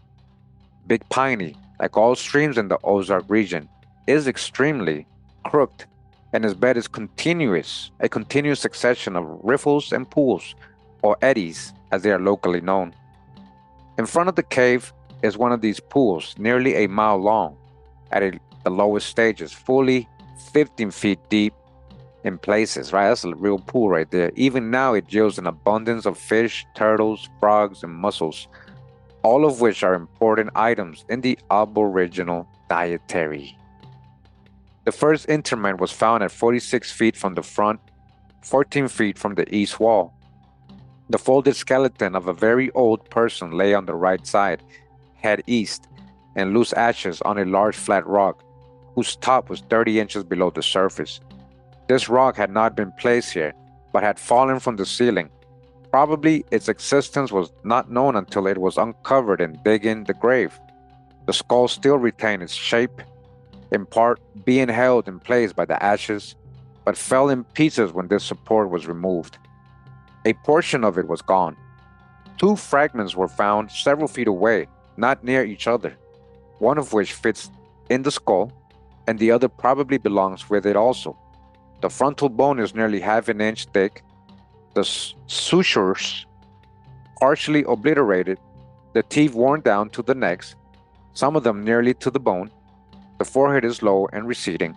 Big Piney, like all streams in the Ozark region, is extremely crooked, and its bed is a continuous succession of riffles and pools, or eddies as they are locally known. In front of the cave is one of these pools, nearly a mile long, at the lowest stages, fully 15 feet deep in places, right? That's a real pool right there. Even now, it yields an abundance of fish, turtles, frogs, and mussels, all of which are important items in the Aboriginal dietary. The first interment was found at 46 feet from the front, 14 feet from the east wall. The folded skeleton of a very old person lay on the right side, head east, and loose ashes on a large flat rock, whose top was 30 inches below the surface. This rock had not been placed here, but had fallen from the ceiling. Probably its existence was not known until it was uncovered in digging the grave. The skull still retained its shape, in part being held in place by the ashes, but fell in pieces when this support was removed. A portion of it was gone. 2 fragments were found several feet away, not near each other, one of which fits in the skull, and the other probably belongs with it also. The frontal bone is nearly half an inch thick, the sutures partially obliterated, the teeth worn down to the necks, some of them nearly to the bone. The forehead is low and receding.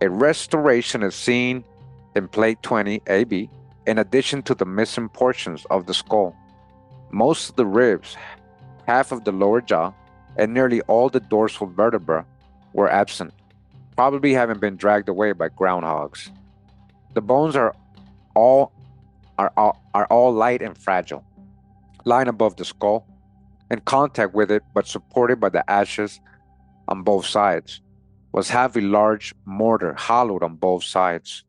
A restoration is seen in plate 20 AB, in addition to the missing portions of the skull. Most of the ribs, half of the lower jaw, and nearly all the dorsal vertebrae were absent, probably having been dragged away by groundhogs. The bones are all light and fragile, lying above the skull, in contact with it but supported by the ashes on both sides, was half a large mortar hollowed on both sides.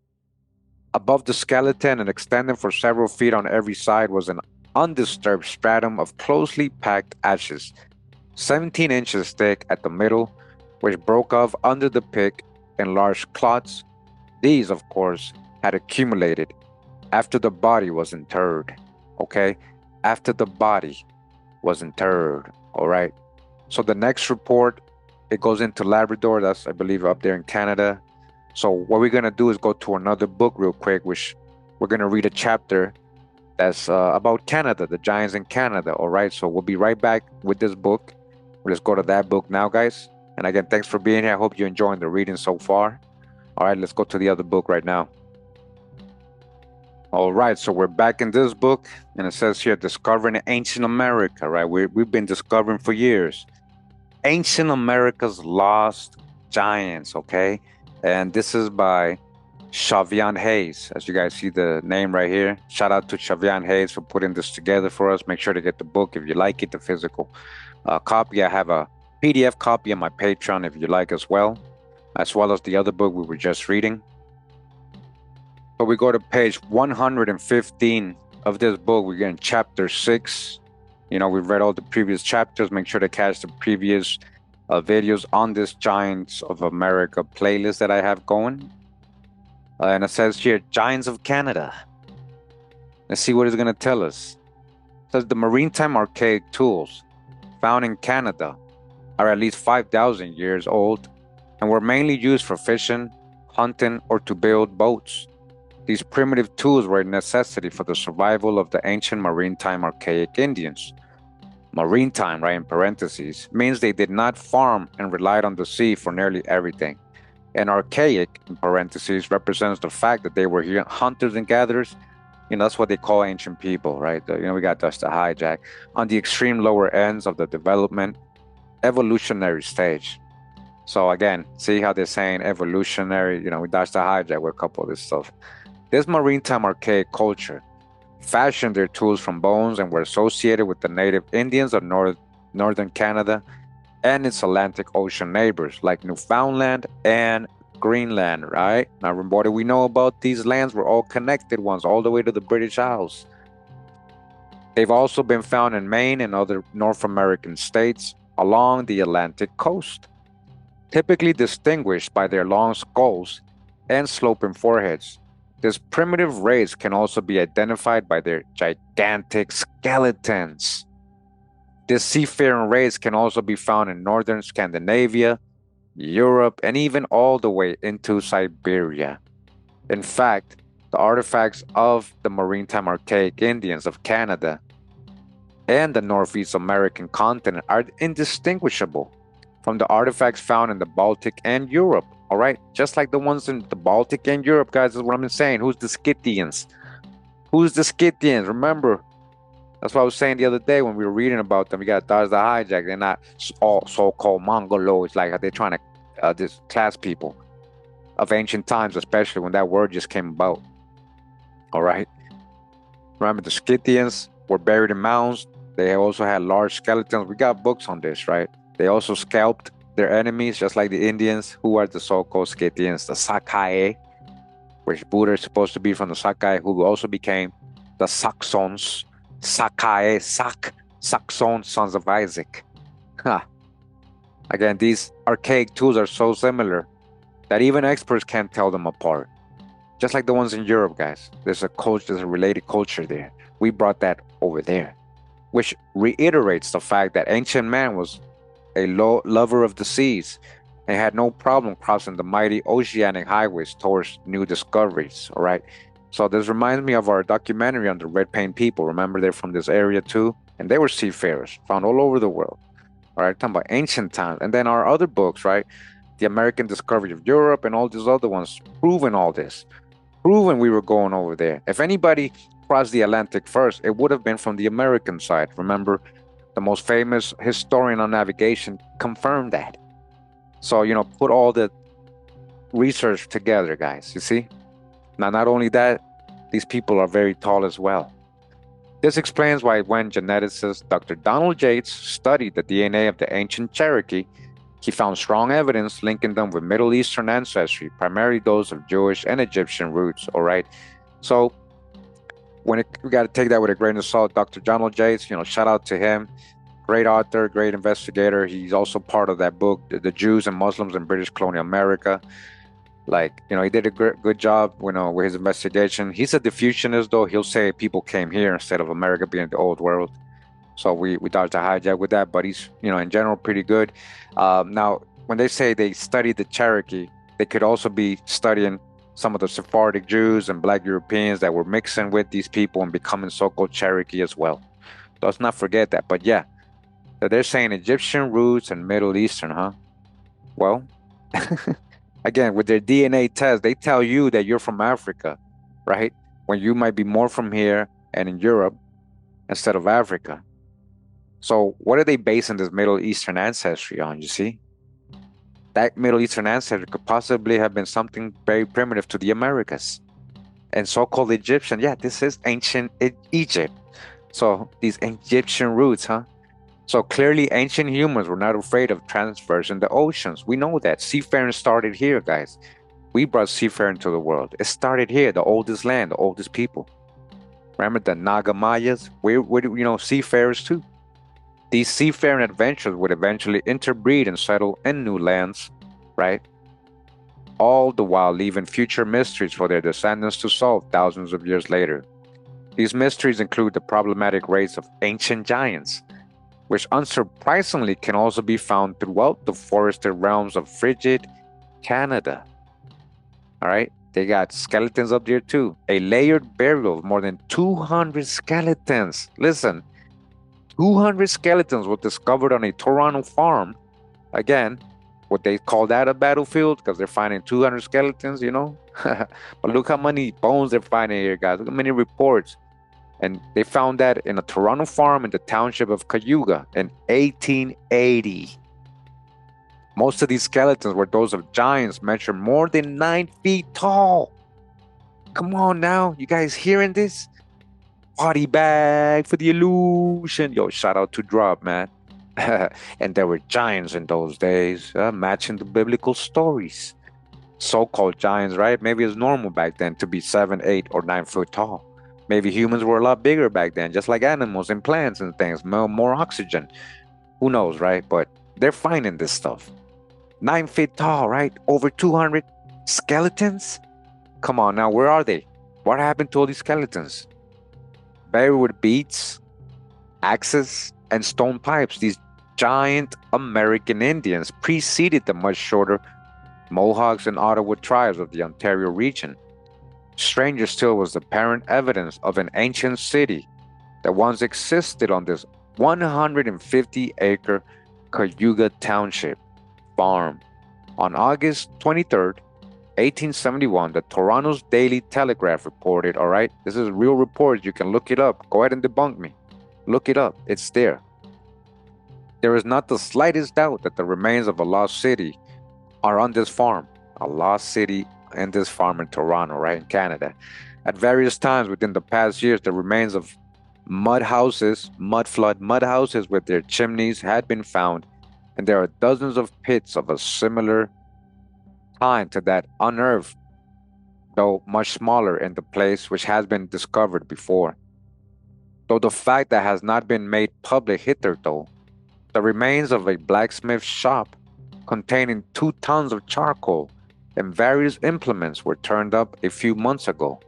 Above the skeleton and extending for several feet on every side was an undisturbed stratum of closely packed ashes, 17 inches thick at the middle, which broke off under the pick in large clots. These, of course, had accumulated after the body was interred. Okay? After the body was interred. All right? So the next report, it goes into Labrador. That's, I believe, up there in Canada. So what we're going to do is go to another book real quick, which we're going to read a chapter that's about Canada, the giants in Canada. All right? So we'll be right back with this book. Let's go to that book now, guys. And again, thanks for being here. I hope you're enjoying the reading so far. All right, let's go to the other book right now. All right, so we're back in this book, and it says here, Discovering Ancient America, right? We've been discovering for years. Ancient America's Lost Giants, okay? And this is by Shavian Hayes. As you guys see the name right here. Shout out to Shavian Hayes for putting this together for us. Make sure to get the book if you like it, the physical copy. I have a PDF copy on my Patreon if you like as well as the other book we were just reading. So we go to page 115 of this book. We're in chapter 6. You know, we've read all the previous chapters. Make sure to catch the previous videos on this Giants of America playlist that I have going. And it says here, Giants of Canada. Let's see what it's going to tell us. It says the maritime archaic tools found in Canada are at least 5,000 years old and were mainly used for fishing, hunting, or to build boats. These primitive tools were a necessity for the survival of the ancient maritime archaic Indians. Maritime, right, in parentheses, means they did not farm and relied on the sea for nearly everything. And archaic, in parentheses, represents the fact that they were hunters and gatherers. You know, that's what they call ancient people, right? We got Dust to Hijack on the extreme lower ends of the development evolutionary stage. So again, see how they're saying evolutionary, we dodged the hijack with a couple of this stuff. This maritime archaic culture fashioned their tools from bones and were associated with the native Indians of northern Canada and its Atlantic Ocean neighbors like Newfoundland and Greenland, right? Now, what do we know about these lands? We're all connected ones, all the way to the British Isles. They've also been found in Maine and other North American states along the Atlantic coast, typically distinguished by their long skulls and sloping foreheads. This primitive race can also be identified by their gigantic skeletons. This seafaring race can also be found in northern Scandinavia, Europe, and even all the way into Siberia. In fact, the artifacts of the maritime archaic Indians of Canada and the Northeast American continent are indistinguishable from the artifacts found in the Baltic and Europe. All right, just like the ones in the Baltic and Europe, guys, is what I'm saying. Who's the Scythians? Who's the Scythians? Remember, that's what I was saying the other day when we were reading about them. We got Dodge the Hijack. They're not all so-called Mongoloids, like they're trying to this class people of ancient times, especially when that word just came about. All right. Remember, the Scythians were buried in mounds. They also had large skeletons. We got books on this, right? They also scalped their enemies, just like the Indians, who are the so-called Scythians, the Sakai, which Buddha is supposed to be from the Sakai, who also became the Saxons. Sakai, Saxon, sons of Isaac. Again, these archaic tools are so similar that even experts can't tell them apart. Just like the ones in Europe, guys. There's a related culture there. We brought that over there, which reiterates the fact that ancient man was a lover of the seas and had no problem crossing the mighty oceanic highways towards new discoveries. All right. So this reminds me of our documentary on the red paint people. Remember, they're from this area too, and they were seafarers found all over the world. All right, talking about ancient times, and then our other books, right? The American Discovery of Europe and all these other ones, proving all this, proving we were going over there. If anybody crossed the Atlantic first, it would have been from the American side. Remember, the most famous historian on navigation confirmed that. So, put all the research together, guys. You see? Now, not only that, these people are very tall as well. This explains why when geneticist Dr. Donald Yates studied the DNA of the ancient Cherokee, he found strong evidence linking them with Middle Eastern ancestry, primarily those of Jewish and Egyptian roots, all right? So, we got to take that with a grain of salt. Dr. Donald Yates, shout out to him. Great author, great investigator. He's also part of that book, The Jews and Muslims in British Colonial America. He did a good job, with his investigation. He's a diffusionist, though. He'll say people came here instead of America being the old world. So we dodged a hijack with that, but he's, in general, pretty good. Now, when they say they studied the Cherokee, they could also be studying some of the Sephardic Jews and Black Europeans that were mixing with these people and becoming so-called Cherokee as well. Let's not forget that. But yeah, so they're saying Egyptian roots and Middle Eastern, huh? Well, Again, with their DNA test, they tell you that you're from Africa, right? When you might be more from here and in Europe instead of Africa. So, what are they basing this Middle Eastern ancestry on? You see, that Middle Eastern ancestry could possibly have been something very primitive to the Americas. And so-called Egyptian, yeah, this is ancient Egypt. So these Egyptian roots, huh? So clearly ancient humans were not afraid of transversing the oceans. We know that. Seafaring started here, guys. We brought seafaring to the world. It started here, the oldest land, the oldest people. Remember the Naga Mayas? We're seafarers too. These seafaring adventures would eventually interbreed and settle in new lands, right? All the while leaving future mysteries for their descendants to solve thousands of years later. These mysteries include the problematic race of ancient giants, which unsurprisingly can also be found throughout the forested realms of frigid Canada. All right, they got skeletons up there too. A layered burial of more than 200 skeletons. Listen, 200 skeletons were discovered on a Toronto farm. Again, would they call that a battlefield? Because they're finding 200 skeletons, you know? But look how many bones they're finding here, guys. Look how many reports. And they found that in a Toronto farm in the township of Cayuga in 1880. Most of these skeletons were those of giants measured more than 9 feet tall. Come on now, you guys hearing this? Party bag for the illusion. Yo, shout out to Drop, man. And there were giants in those days, matching the biblical stories. So-called giants, right? Maybe it's normal back then to be 7, 8, or 9 foot tall. Maybe humans were a lot bigger back then, just like animals and plants and things, more oxygen. Who knows, right? But they're finding this stuff. 9 feet tall, right? Over 200 skeletons? Come on now, where are they? What happened to all these skeletons? Buried with beads, axes, and stone pipes. These giant American Indians preceded the much shorter Mohawks and Ottawa tribes of the Ontario region. Stranger still was the apparent evidence of an ancient city that once existed on this 150-acre Cayuga Township farm. On August 23rd, 1871, the Toronto's Daily Telegraph reported, all right, this is a real report, you can look it up, go ahead and debunk me. Look it up, it's there. There is not the slightest doubt that the remains of a lost city are on this farm. A lost city in this farm in Toronto, right, in Canada. At various times within the past years, the remains of mud houses with their chimneys had been found, and there are dozens of pits of a similar kind to that unearthed, though much smaller in the place which has been discovered before. Though the fact that has not been made public hitherto, the remains of a blacksmith shop containing 2 tons of charcoal and various implements were turned up a few months ago.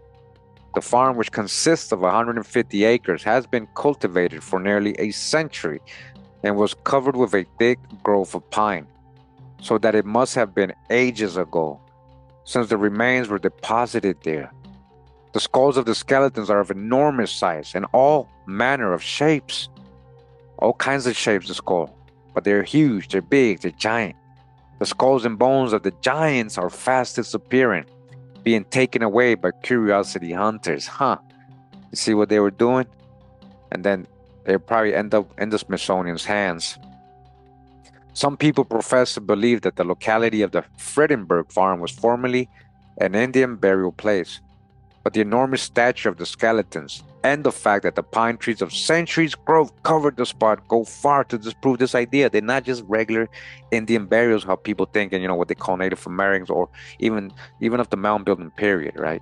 The farm, which consists of 150 acres, has been cultivated for nearly a century and was covered with a thick growth of pine, so that it must have been ages ago since the remains were deposited there. The skulls of the skeletons are of enormous size and all manner of shapes. All kinds of shapes, the skull, but they're huge, they're big, they're giant. The skulls and bones of the giants are fast disappearing, being taken away by curiosity hunters. You see what they were doing? And then they'll probably end up in the Smithsonian's hands. Some people profess to believe that the locality of the Friedenberg farm was formerly an Indian burial place, but the enormous stature of the skeletons and the fact that the pine trees of centuries growth covered the spot go far to disprove this idea. They're not just regular Indian burials, how people think, and what they call Native Americans, or even of the mound building period, right?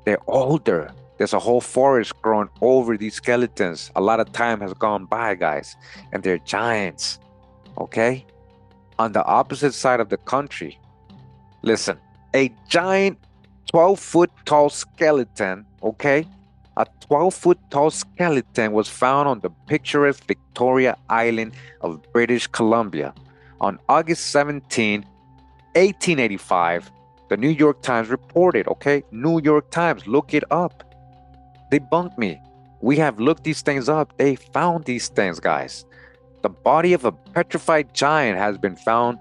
They're older. There's a whole forest growing over these skeletons. A lot of time has gone by, guys, and they're giants, okay? On the opposite side of the country, listen, a giant 12-foot tall skeleton, okay? A 12-foot tall skeleton was found on the picturesque Victoria Island of British Columbia on August 17, 1885. The New York Times reported, okay? New York Times, look it up. Debunk me. We have looked these things up. They found these things, guys. The body of a petrified giant has been found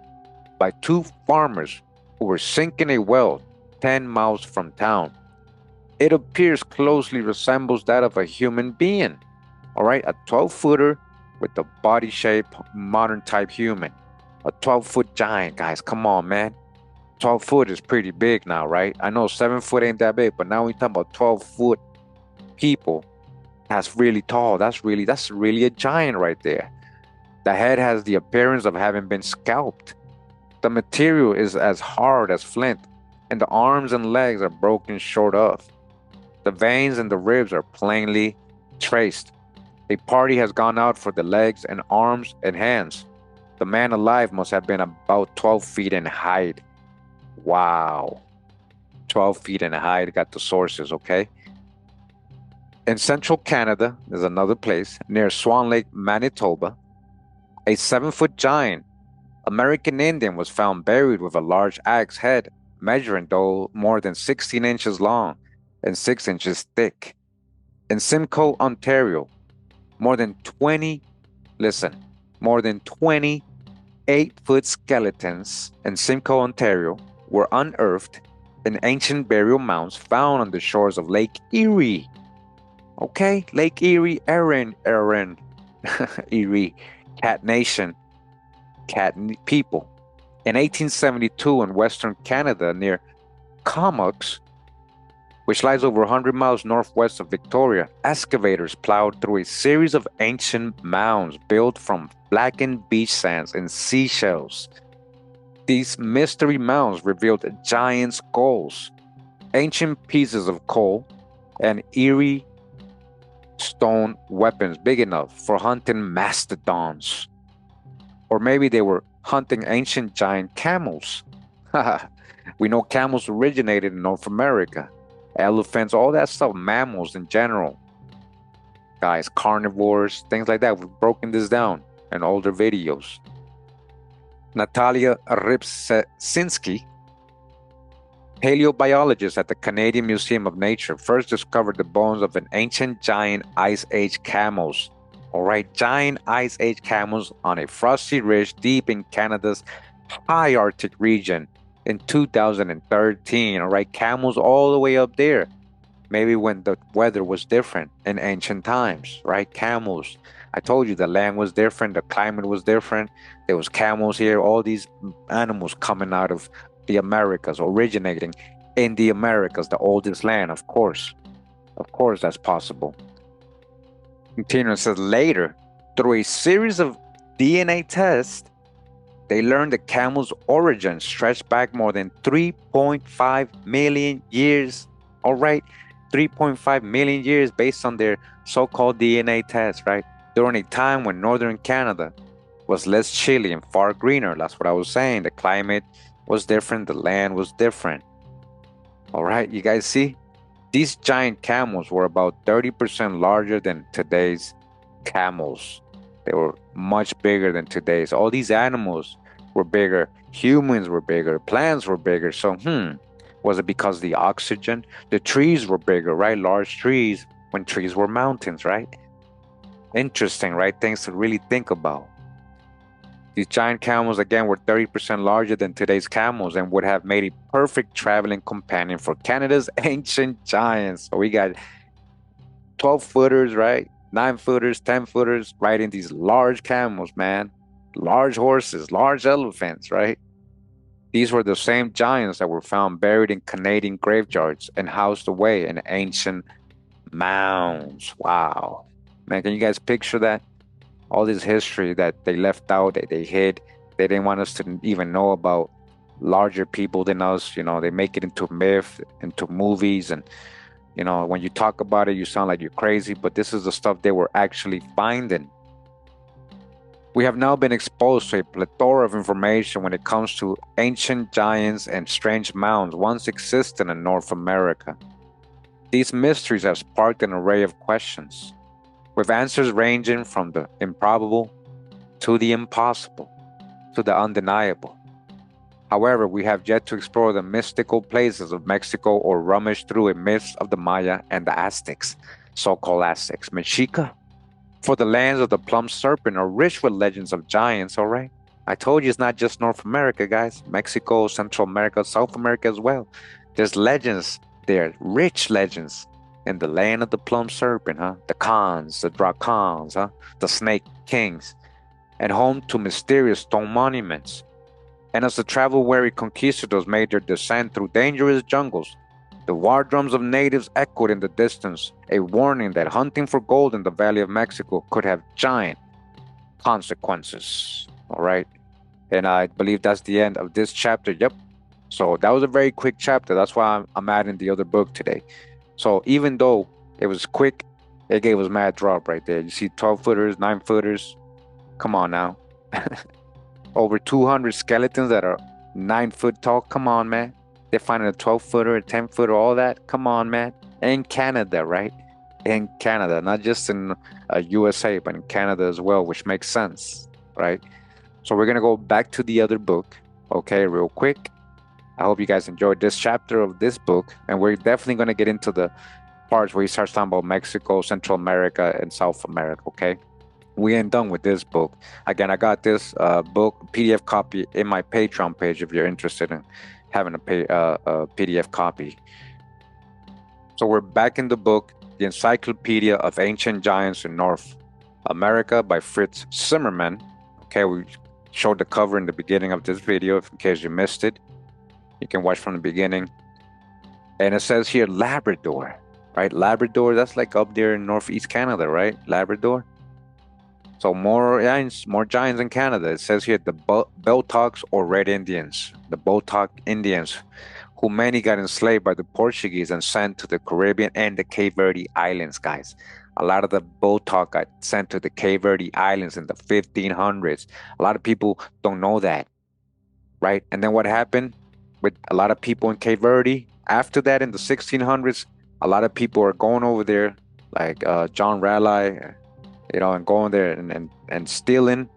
by 2 farmers who were sinking a well 10 miles from town. It appears closely resembles that of a human being. All right, a 12-footer with the body shape modern type human. A 12-foot giant, guys. Come on, man. 12 foot is pretty big now, right? I know 7 foot ain't that big, but now we talking about 12-foot people. That's really tall. That's really a giant right there. The head has the appearance of having been scalped. The material is as hard as flint, and the arms and legs are broken short off. The veins and the ribs are plainly traced. A party has gone out for the legs and arms and hands. The man alive must have been about 12 feet in height. Wow. 12 feet in height. Got the sources, okay? In central Canada, there's another place, near Swan Lake, Manitoba, a 7-foot giant, American Indian, was found buried with a large axe head, measuring though more than 16 inches long and 6 inches thick. In Simcoe, Ontario, more than 20 8-foot skeletons in Simcoe, Ontario, were unearthed in ancient burial mounds found on the shores of Lake Erie. Okay, Lake Erie, Erin, Erie, Cat Nation, people. In 1872, in western Canada, near Comox, which lies over 100 miles northwest of Victoria, excavators plowed through a series of ancient mounds built from blackened beach sands and seashells. These mystery mounds revealed giant skulls, ancient pieces of coal, and eerie stone weapons big enough for hunting mastodons. Or maybe they were hunting ancient giant camels. We know camels originated in North America. Elephants, all that stuff, mammals in general. Guys, carnivores, things like that. We've broken this down in older videos. Natalia Rybczynski, paleobiologist at the Canadian Museum of Nature, first discovered the bones of an ancient giant Ice Age camels. All right, giant Ice Age camels on a frosty ridge deep in Canada's high Arctic region in 2013. All right, camels all the way up there. Maybe when the weather was different in ancient times, right? Camels. I told you the land was different, the climate was different. There was camels here, all these animals coming out of the Americas, originating in the Americas, the oldest land, of course. Of course, that's possible. Continuing, says later, through a series of DNA tests, they learned the camel's origin stretched back more than 3.5 million years. All right, 3.5 million years based on their so-called DNA tests, right? During a time when northern Canada was less chilly and far greener. That's what I was saying. The climate was different, the land was different. All right, you guys see? These giant camels were about 30% larger than today's camels. They were much bigger than today's. All these animals were bigger. Humans were bigger. Plants were bigger. So, was it because of the oxygen? The trees were bigger, right? Large trees when trees were mountains, right? Interesting, right? Things to really think about. These giant camels, again, were 30% larger than today's camels and would have made a perfect traveling companion for Canada's ancient giants. So we got 12-footers, right? 9-footers, 10-footers, riding these large camels, man. Large horses, large elephants, right? These were the same giants that were found buried in Canadian graveyards and housed away in ancient mounds. Wow. Man, can you guys picture that? All this history that they left out, that they hid. They didn't want us to even know about larger people than us. You know, they make it into myth, into movies. And, you know, when you talk about it, you sound like you're crazy. But this is the stuff they were actually finding. We have now been exposed to a plethora of information when it comes to ancient giants and strange mounds once existing in North America. These mysteries have sparked an array of questions, with answers ranging from the improbable to the impossible to the undeniable. However, we have yet to explore the mystical places of Mexico or rummage through a myths of the Maya and the Aztecs, so-called Aztecs, Mexica. For the lands of the plum serpent are rich with legends of giants, all right? I told you it's not just North America, guys. Mexico, Central America, South America as well. There's legends there, rich legends. In the land of the plum serpent, huh? The Khans, the Drakons, huh? The Snake Kings, and home to mysterious stone monuments. And as the travel-weary conquistadors made their descent through dangerous jungles, the war drums of natives echoed in the distance, a warning that hunting for gold in the Valley of Mexico could have giant consequences. All right. And I believe that's the end of this chapter. Yep. So that was a very quick chapter. That's why I'm adding the other book today. So even though it was quick, it gave us mad drop right there. You see 12 footers, 9 footers. Come on now. Over 200 skeletons that are 9 foot tall. Come on, man. They're finding a 12 footer, a 10 footer, all that. Come on, man. In Canada, right? In Canada, not just in USA, but in Canada as well, which makes sense, right? So we're going to go back to the other book, okay, real quick. I hope you guys enjoyed this chapter of this book, and we're definitely going to get into the parts where he starts talking about Mexico, Central America, and South America, okay? We ain't done with this book. Again, I got this book PDF copy in my Patreon page if you're interested in having a PDF copy. So we're back in the book, The Encyclopedia of Ancient Giants in North America by Fritz Zimmermann. Okay, we showed the cover in the beginning of this video, in case you missed it. You can watch from the beginning. And it says here Labrador, right? Labrador, that's like up there in Northeast Canada, right? Labrador. So more giants in Canada. It says here the Beltocs or Red Indians, the Botoc Indians, who many got enslaved by the Portuguese and sent to the Caribbean and the Cape Verde Islands, guys. A lot of the Botoc got sent to the Cape Verde Islands in the 1500s. A lot of people don't know that, right? And then what happened with a lot of people in Cape Verde? After that, in the 1600s, a lot of people are going over there, like John Raleigh, and going there and stealing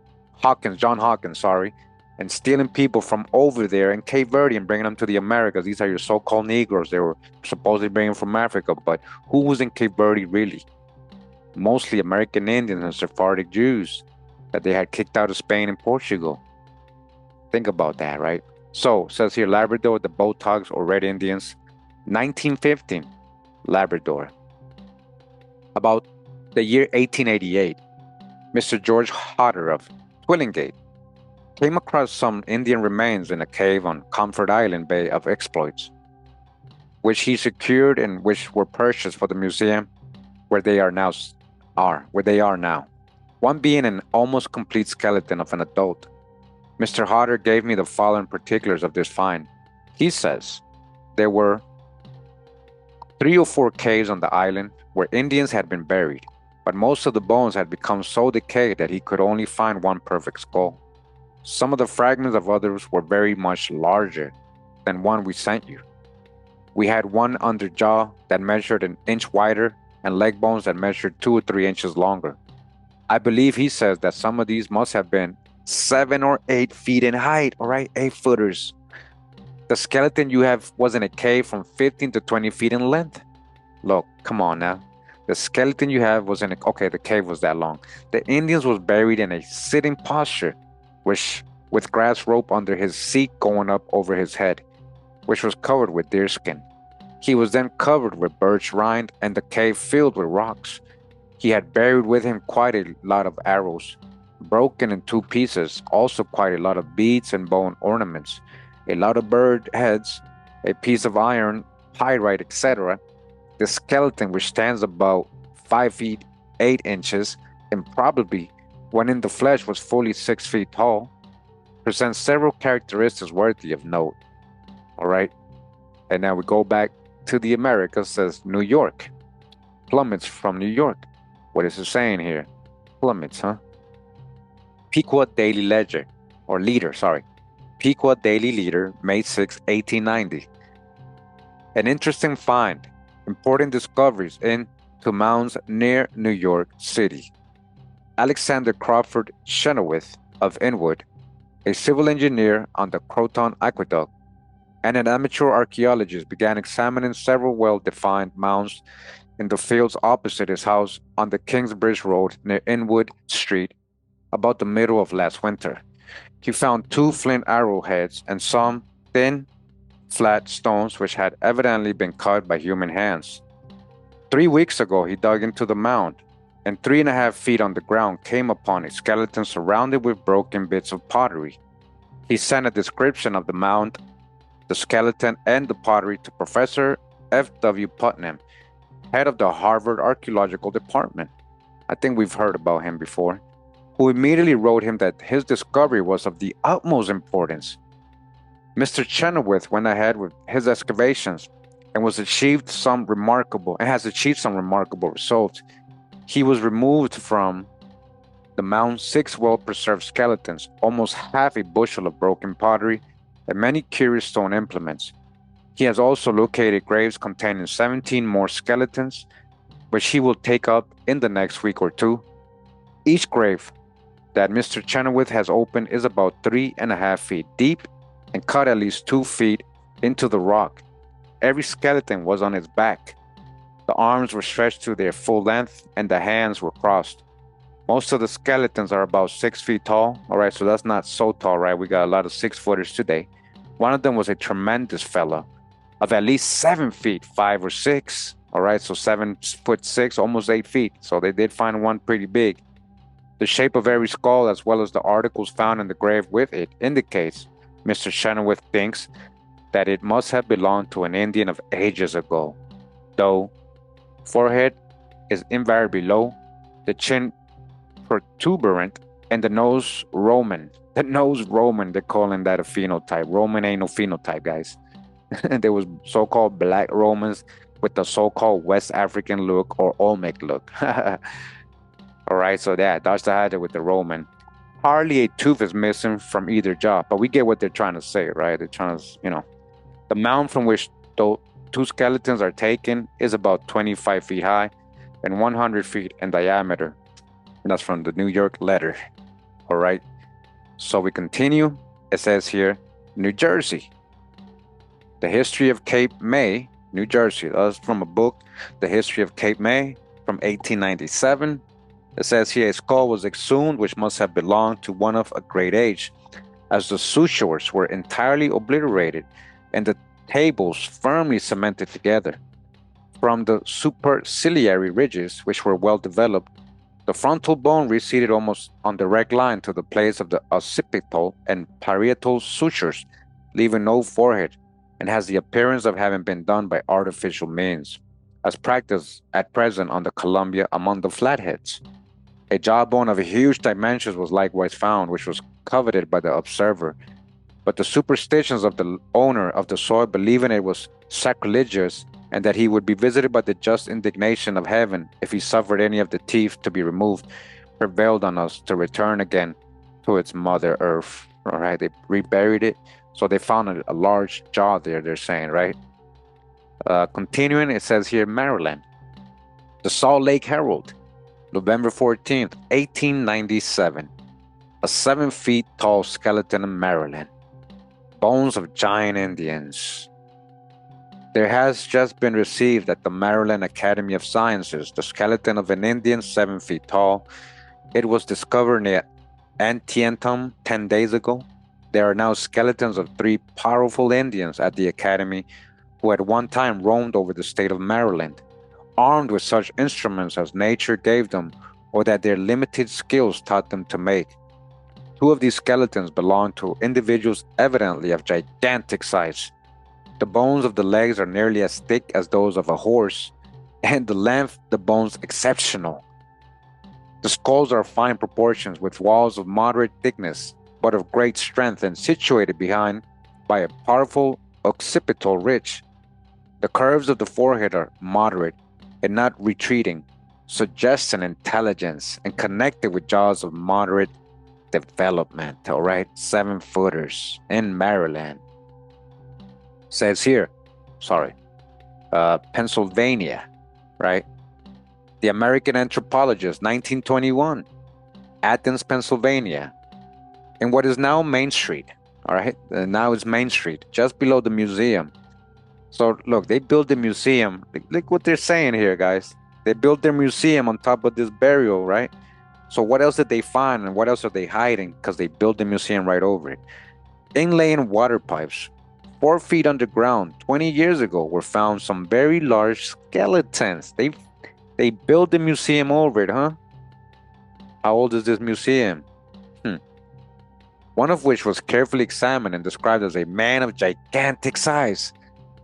John Hawkins, sorry, and stealing people from over there in Cape Verde and bringing them to the Americas. These are your so-called Negroes. They were supposedly bringing from Africa, but who was in Cape Verde really? Mostly American Indians and Sephardic Jews that they had kicked out of Spain and Portugal. Think about that, right? So, it says here, Labrador, the Botocs or Red Indians, 1915, Labrador. About the year 1888, Mr. George Hodder of Twillingate came across some Indian remains in a cave on Comfort Island Bay of Exploits, which he secured and which were purchased for the museum where they are now. One being an almost complete skeleton of an adult. Mr. Hodder gave me the following particulars of this find. He says there were 3 or 4 caves on the island where Indians had been buried, but most of the bones had become so decayed that he could only find one perfect skull. Some of the fragments of others were very much larger than one we sent you. We had one under jaw that measured an inch wider and leg bones that measured 2 or 3 inches longer. I believe he says that some of these must have been 7 or 8 feet in height, all right, 8 footers. The skeleton you have was in a cave from 15 to 20 feet in length. Look, come on now. The skeleton you have was okay, the cave was that long. The Indians was buried in a sitting posture, which with grass rope under his seat going up over his head, which was covered with deerskin. He was then covered with birch rind and the cave filled with rocks. He had buried with him quite a lot of arrows, broken in 2 pieces, also quite a lot of beads and bone ornaments, a lot of bird heads, a piece of iron, pyrite, etc. The skeleton, which stands about 5 feet 8 inches and probably, when in the flesh, was fully 6 feet tall, presents several characteristics worthy of note. All right, and now we go back to the Americas. Says New York, plummets from New York. What is it saying here? Plummets, huh? Pequot Daily Ledger, or Leader, sorry. Pequot Daily Leader, May 6, 1890. An interesting find. Important discoveries into mounds near New York City. Alexander Crawford Chenoweth of Inwood, a civil engineer on the Croton Aqueduct, and an amateur archaeologist began examining several well-defined mounds in the fields opposite his house on the Kingsbridge Road near Inwood Street about the middle of last winter. He found 2 flint arrowheads and some thin, flat stones which had evidently been cut by human hands. 3 weeks ago, he dug into the mound, and 3.5 feet on the ground came upon a skeleton surrounded with broken bits of pottery. He sent a description of the mound, the skeleton, and the pottery to Professor F.W. Putnam, head of the Harvard Archaeological Department. I think we've heard about him before, who immediately wrote him that his discovery was of the utmost importance. Mr. Chenoweth went ahead with his excavations and has achieved some remarkable results. He was removed from the mound's 6 well-preserved skeletons, almost half a bushel of broken pottery, and many curious stone implements. He has also located graves containing 17 more skeletons, which he will take up in the next week or two. Each grave that Mr. Chenoweth has opened is about 3.5 feet deep and cut at least 2 feet into the rock. Every skeleton was on its back. The arms were stretched to their full length and the hands were crossed. Most of the skeletons are about 6 feet tall. All right, so that's not so tall, right? We got a lot of 6-footers today. One of them was a tremendous fella of at least 7 feet, 5 or 6. All right, so 7'6", almost 8 feet. So they did find one pretty big. The shape of every skull, as well as the articles found in the grave with it, indicates Mr. Chenoweth thinks that it must have belonged to an Indian of ages ago. Though forehead is invariably low, the chin protuberant, and the nose Roman. The nose Roman, they're calling that a phenotype. Roman ain't no phenotype, guys. There was so-called black Romans with the so-called West African look or Olmec look. All right, so yeah, that's the idea with the Roman. Hardly a tooth is missing from either jaw, but we get what they're trying to say, right? They're trying to, the mound from which the 2 skeletons are taken is about 25 feet high and 100 feet in diameter. And that's from the New York Letter. All right, so we continue. It says here, New Jersey. The History of Cape May, New Jersey. That's from a book, The History of Cape May, from 1897. It says here, a skull was exhumed which must have belonged to one of a great age, as the sutures were entirely obliterated and the tables firmly cemented together. From the superciliary ridges, which were well developed, the frontal bone receded almost on direct line to the place of the occipital and parietal sutures, leaving no forehead, and has the appearance of having been done by artificial means, as practiced at present on the Columbia among the Flatheads. A jawbone of huge dimensions was likewise found, which was coveted by the observer, but the superstitions of the owner of the soil, believing it was sacrilegious and that he would be visited by the just indignation of heaven if he suffered any of the teeth to be removed, prevailed on us to return again to its mother earth. All right, they reburied it, so they found a large jaw there, they're saying, right? Continuing, it says here, Maryland. The Salt Lake Herald, November 14th, 1897. A 7 feet tall skeleton in Maryland. Bones of giant Indians. There has just been received at the Maryland Academy of Sciences the skeleton of an Indian 7 feet tall. It was discovered near Antietam 10 days ago. There are now skeletons of 3 powerful Indians at the Academy who at one time roamed over the state of Maryland, armed with such instruments as nature gave them or that their limited skills taught them to make. 2 of these skeletons belong to individuals evidently of gigantic size. The bones of the legs are nearly as thick as those of a horse, and the length the bones exceptional. The skulls are fine proportions with walls of moderate thickness, but of great strength and situated behind by a powerful occipital ridge. The curves of the forehead are moderate and not retreating, suggesting intelligence and connected with jaws of moderate development. All right, 7-footers in Maryland. Says here, Pennsylvania, right? The American Anthropologist, 1921, Athens, Pennsylvania, in what is now Main Street. All right, now it's Main Street, just below the museum. So look, they built the museum. Look what they're saying here, guys. They built their museum on top of this burial, right? So what else did they find and what else are they hiding? Because they built the museum right over it. Inlaying water pipes 4 feet underground 20 years ago were found some very large skeletons. They built the museum over it, huh? How old is this museum? One of which was carefully examined and described as a man of gigantic size.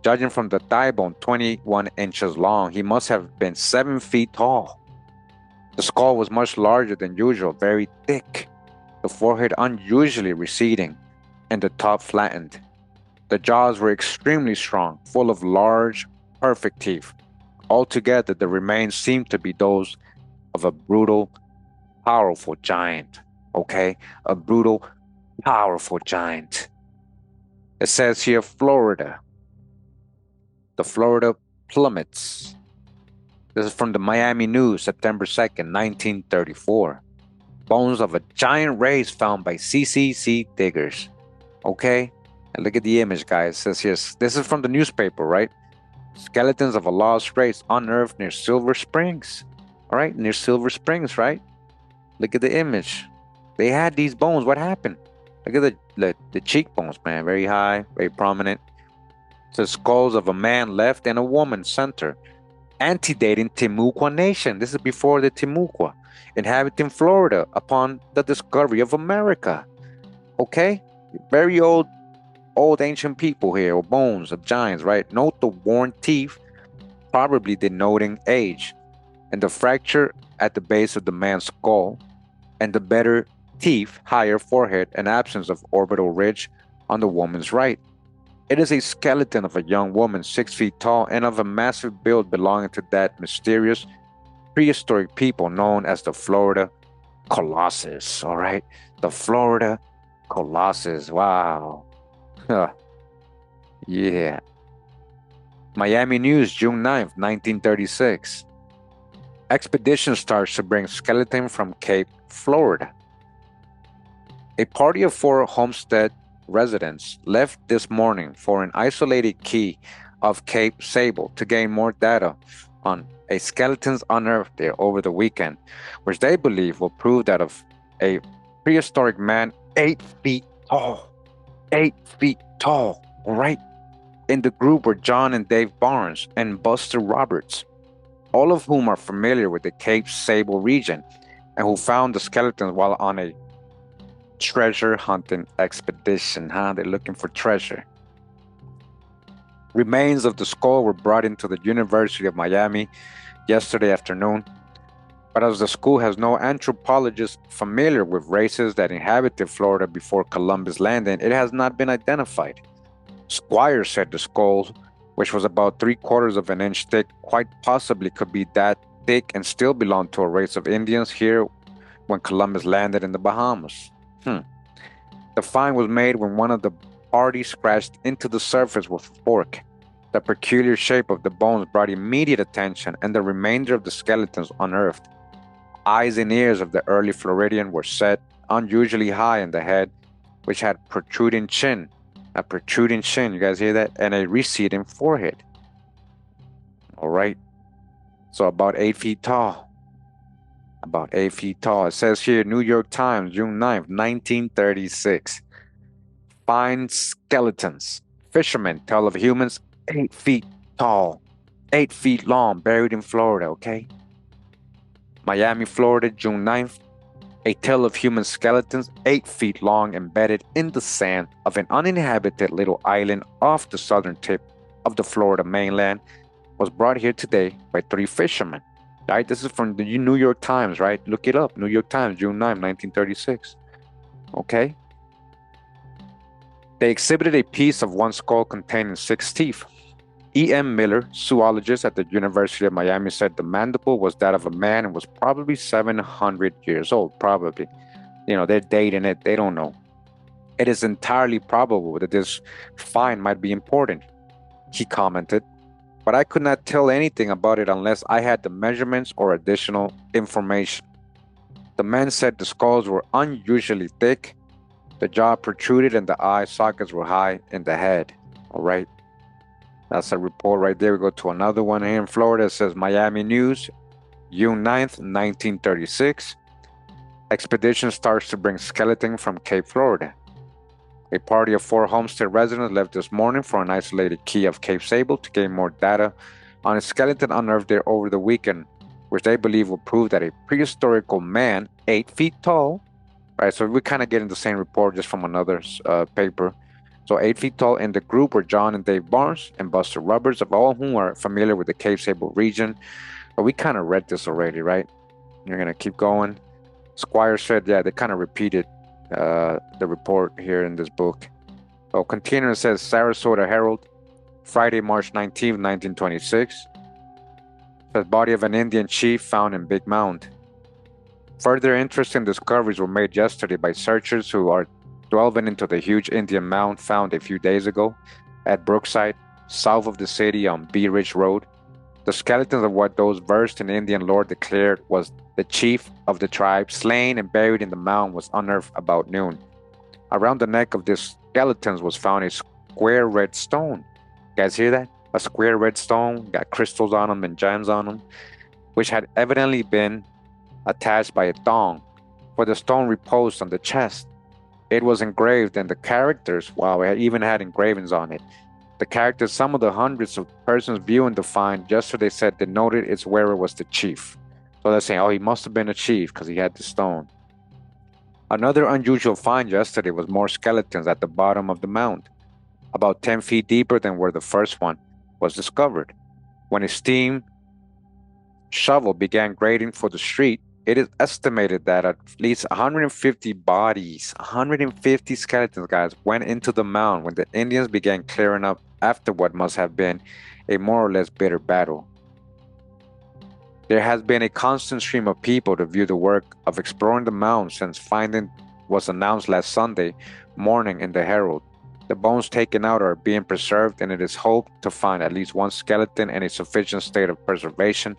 Judging from the thigh bone, 21 inches long, he must have been 7 feet tall. The skull was much larger than usual, very thick, the forehead unusually receding, and the top flattened. The jaws were extremely strong, full of large, perfect teeth. Altogether, the remains seemed to be those of a brutal, powerful giant. Okay? A brutal, powerful giant. It says here Florida. The Florida plummets. This is from the Miami News, September 2nd, 1934. Bones of a giant race found by CCC diggers. Okay? And look at the image, guys. It says here, this is from the newspaper, right? Skeletons of a lost race unearthed near Silver Springs. All right? Near Silver Springs, right? Look at the image. They had these bones. What happened? Look at the cheekbones, man. Very high, very prominent. It says skulls of a man left and a woman center. Antedating Timucua Nation. This is before the Timucua. Inhabiting Florida upon the discovery of America. Okay? Very old ancient people here, or bones of giants, right? Note the worn teeth, probably denoting age, and the fracture at the base of the man's skull, and the better teeth, higher forehead, and absence of orbital ridge on the woman's right. It is a skeleton of a young woman 6 feet tall and of a massive build belonging to that mysterious prehistoric people known as the Florida Colossus. All right, the Florida Colossus. Wow. Yeah. Miami News, June 9th, 1936. Expedition starts to bring skeleton from Cape, Florida. A party of 4 Homestead residents left this morning for an isolated key of Cape Sable to gain more data on a skeletons unearthed there over the weekend, which they believe will prove that of a prehistoric man 8 feet tall. 8 feet tall, all right? In the group were John and Dave Barnes and Buster Roberts, all of whom are familiar with the Cape Sable region and who found the skeletons while on a treasure hunting expedition, huh? They're looking for treasure. Remains of the skull were brought into the University of Miami yesterday afternoon, but as the school has no anthropologist familiar with races that inhabited Florida before Columbus landed, it has not been identified. Squire said the skull, which was about 3/4 of an inch thick, quite possibly could be that thick and still belong to a race of Indians here when Columbus landed in the Bahamas. The find was made when one of the party scratched into the surface with a fork. The peculiar shape of the bones brought immediate attention, and the remainder of the skeletons unearthed. Eyes and ears of the early Floridian were set unusually high in the head, which had protruding chin. A protruding chin, you guys hear that? And a receding forehead. All right. So about 8 feet tall. About 8 feet tall. It says here, New York Times, June 9th, 1936. Find skeletons. Fishermen tell of humans 8 feet tall, 8 feet long, buried in Florida, okay? Miami, Florida, June 9th. A tale of human skeletons 8 feet long embedded in the sand of an uninhabited little island off the southern tip of the Florida mainland was brought here today by 3 fishermen. Right? This is from the New York Times, right? Look it up. New York Times, June 9, 1936. Okay? They exhibited a piece of one skull containing 6 teeth. E.M. Miller, zoologist at the University of Miami, said the mandible was that of a man and was probably 700 years old. Probably. You know, they're dating it. They don't know. It is entirely probable that this find might be important, he commented. But I could not tell anything about it unless I had the measurements or additional information. The men said the skulls were unusually thick, the jaw protruded, and the eye sockets were high in the head. All right. That's a report right there. We go to another one here in Florida. It says Miami News, June 9th, 1936. Expedition starts to bring skeleton from Cape Florida. A party of 4 homestead residents left this morning for an isolated key of Cape Sable to gain more data on a skeleton unearthed there over the weekend, which they believe will prove that a prehistorical man, 8 feet tall, right? So we're kind of getting the same report just from another paper. So 8 feet tall in the group were John and Dave Barnes and Buster Roberts, of all whom are familiar with the Cape Sable region. But we kind of read this already, right? You're going to keep going. Squire said, yeah, they kind of repeated the report here in this book. So continuing, says Sarasota Herald, Friday, March 19th, 1926. The body of an Indian chief found in Big Mound. Further interesting discoveries were made yesterday by searchers who are delving into the huge Indian mound found a few days ago at Brookside, south of the city on Bee Ridge Road. The skeletons of what those versed in Indian lore declared was the chief of the tribe, slain and buried in the mound, was unearthed about noon. Around the neck of this skeleton was found a square red stone. You guys hear that? A square red stone, got crystals on them and gems on them, which had evidently been attached by a thong, for the stone reposed on the chest. It was engraved, and the characters, wow, it even had engravings on it. The characters some of the hundreds of persons viewing the find yesterday said denoted its wearer was the chief. So they're saying, oh, he must have been a chief because he had the stone. Another unusual find yesterday was more skeletons at the bottom of the mound, about 10 feet deeper than where the first one was discovered. When a steam shovel began grading for the street, it is estimated that at least 150 bodies, 150 skeletons, guys, went into the mound when the Indians began clearing up after what must have been a more or less bitter battle. There has been a constant stream of people to view the work of exploring the mound since finding was announced last Sunday morning in the Herald. The bones taken out are being preserved, and it is hoped to find at least one skeleton in a sufficient state of preservation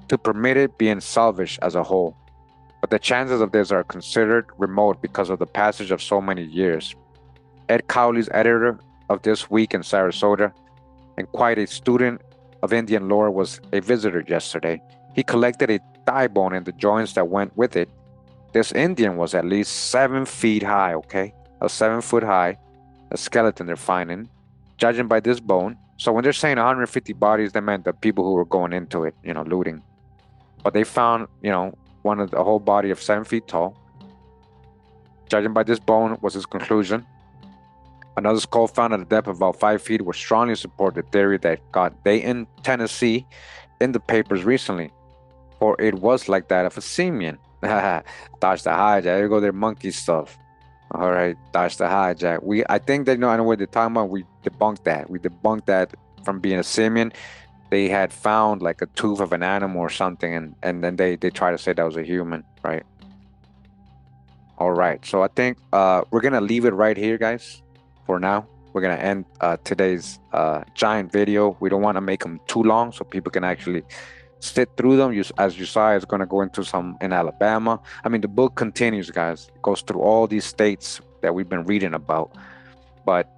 to permit it being salvaged as a whole. But the chances of this are considered remote because of the passage of so many years. Ed Cowley's editor of This Week in Sarasota, and quite a student of Indian lore, was a visitor yesterday. He collected a thigh bone and the joints that went with it. This Indian was at least 7 feet high, okay? A 7 foot high, a skeleton they're finding, judging by this bone. So when they're saying 150 bodies, they meant the people who were going into it, looting. But they found, one of the whole body of 7 feet tall. Judging by this bone was his conclusion. Another skull found at a depth of about 5 feet would strongly support the theory that got Dayton, Tennessee in the papers recently, for it was like that of a simian. Dodge the hijack. There you go, their monkey stuff. All right, dodge the hijack. I think they know. I know what they're talking about. We debunked that. We debunked that from being a simian. They had found like a tooth of an animal or something, and then they try to say that was a human, right? All right, so I think we're gonna leave it right here, guys. For now, we're gonna end today's giant video. We don't want to make them too long, so people can actually sit through them. As you saw, it's gonna go into some in Alabama. I mean, the book continues, guys. It goes through all these states that we've been reading about. But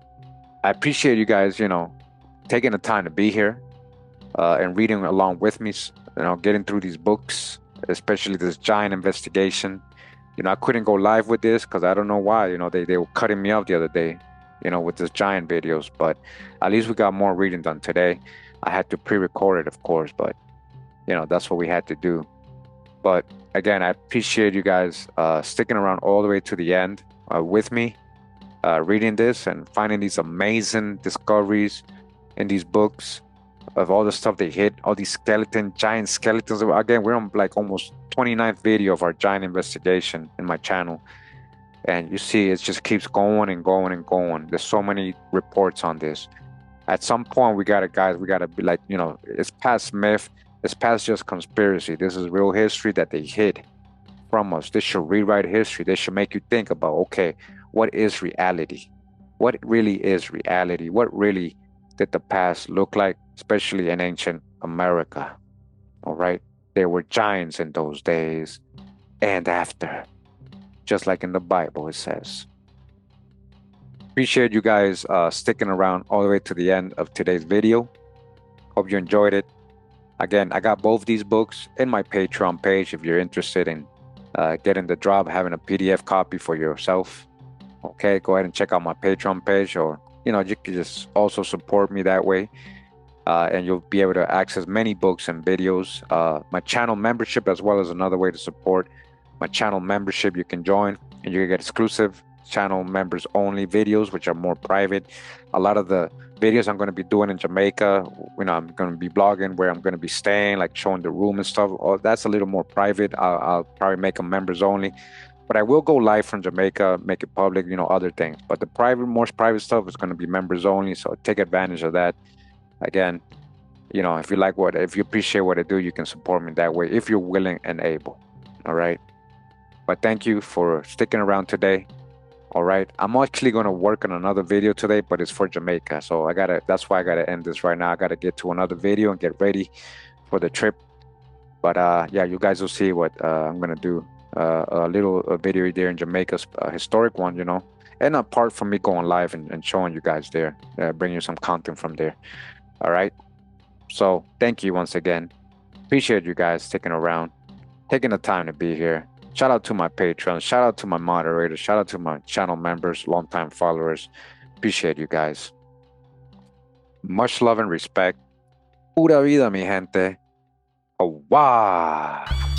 I appreciate you guys, taking the time to be here. And reading along with me, getting through these books, especially this giant investigation. I couldn't go live with this because I don't know why. They were cutting me off the other day, with this giant videos. But at least we got more reading done today. I had to pre-record it, of course, but that's what we had to do. But again, I appreciate you guys sticking around all the way to the end with me, reading this and finding these amazing discoveries in these books. Of all the stuff they hit, all these giant skeletons. Again, we're on like almost 29th video of our giant investigation in my channel. And you see, it just keeps going and going and going. There's so many reports on this. At some point, we gotta be like, it's past myth. It's past just conspiracy. This is real history that they hid from us. This should rewrite history. This should make you think about, okay, what is reality? What really is reality? What really did the past look like, especially in ancient America? All right, there were giants in those days and after, just like in the Bible it says. Appreciate you guys sticking around all the way to the end of today's video. Hope you enjoyed it. Again, I got both these books in my Patreon page if you're interested in getting the drop, having a PDF copy for yourself. Okay, go ahead and check out my Patreon page, or you can just also support me that way. And you'll be able to access many books and videos. My channel membership as well is another way to support. My channel membership, you can join and you can get exclusive channel members only videos, which are more private. A lot of the videos I'm going to be doing in Jamaica, I'm going to be blogging where I'm going to be staying, like showing the room and stuff. Oh, that's a little more private. I'll probably make them members only. But I will go live from Jamaica, make it public, other things. But the most private stuff is going to be members only. So take advantage of that. Again, if you appreciate what I do, you can support me that way if you're willing and able. All right. But thank you for sticking around today. All right. I'm actually going to work on another video today, but it's for Jamaica. So that's why I got to end this right now. I got to get to another video and get ready for the trip. But yeah, you guys will see what I'm going to do. A little video there in Jamaica's historic one, and apart from me going live and showing you guys there, bring you some content from there. All right. So thank you once again. Appreciate you guys sticking around, taking the time to be here. Shout out to my patrons. Shout out to my moderators. Shout out to my channel members, longtime followers. Appreciate you guys. Much love and respect. Pura vida, mi gente. Awa.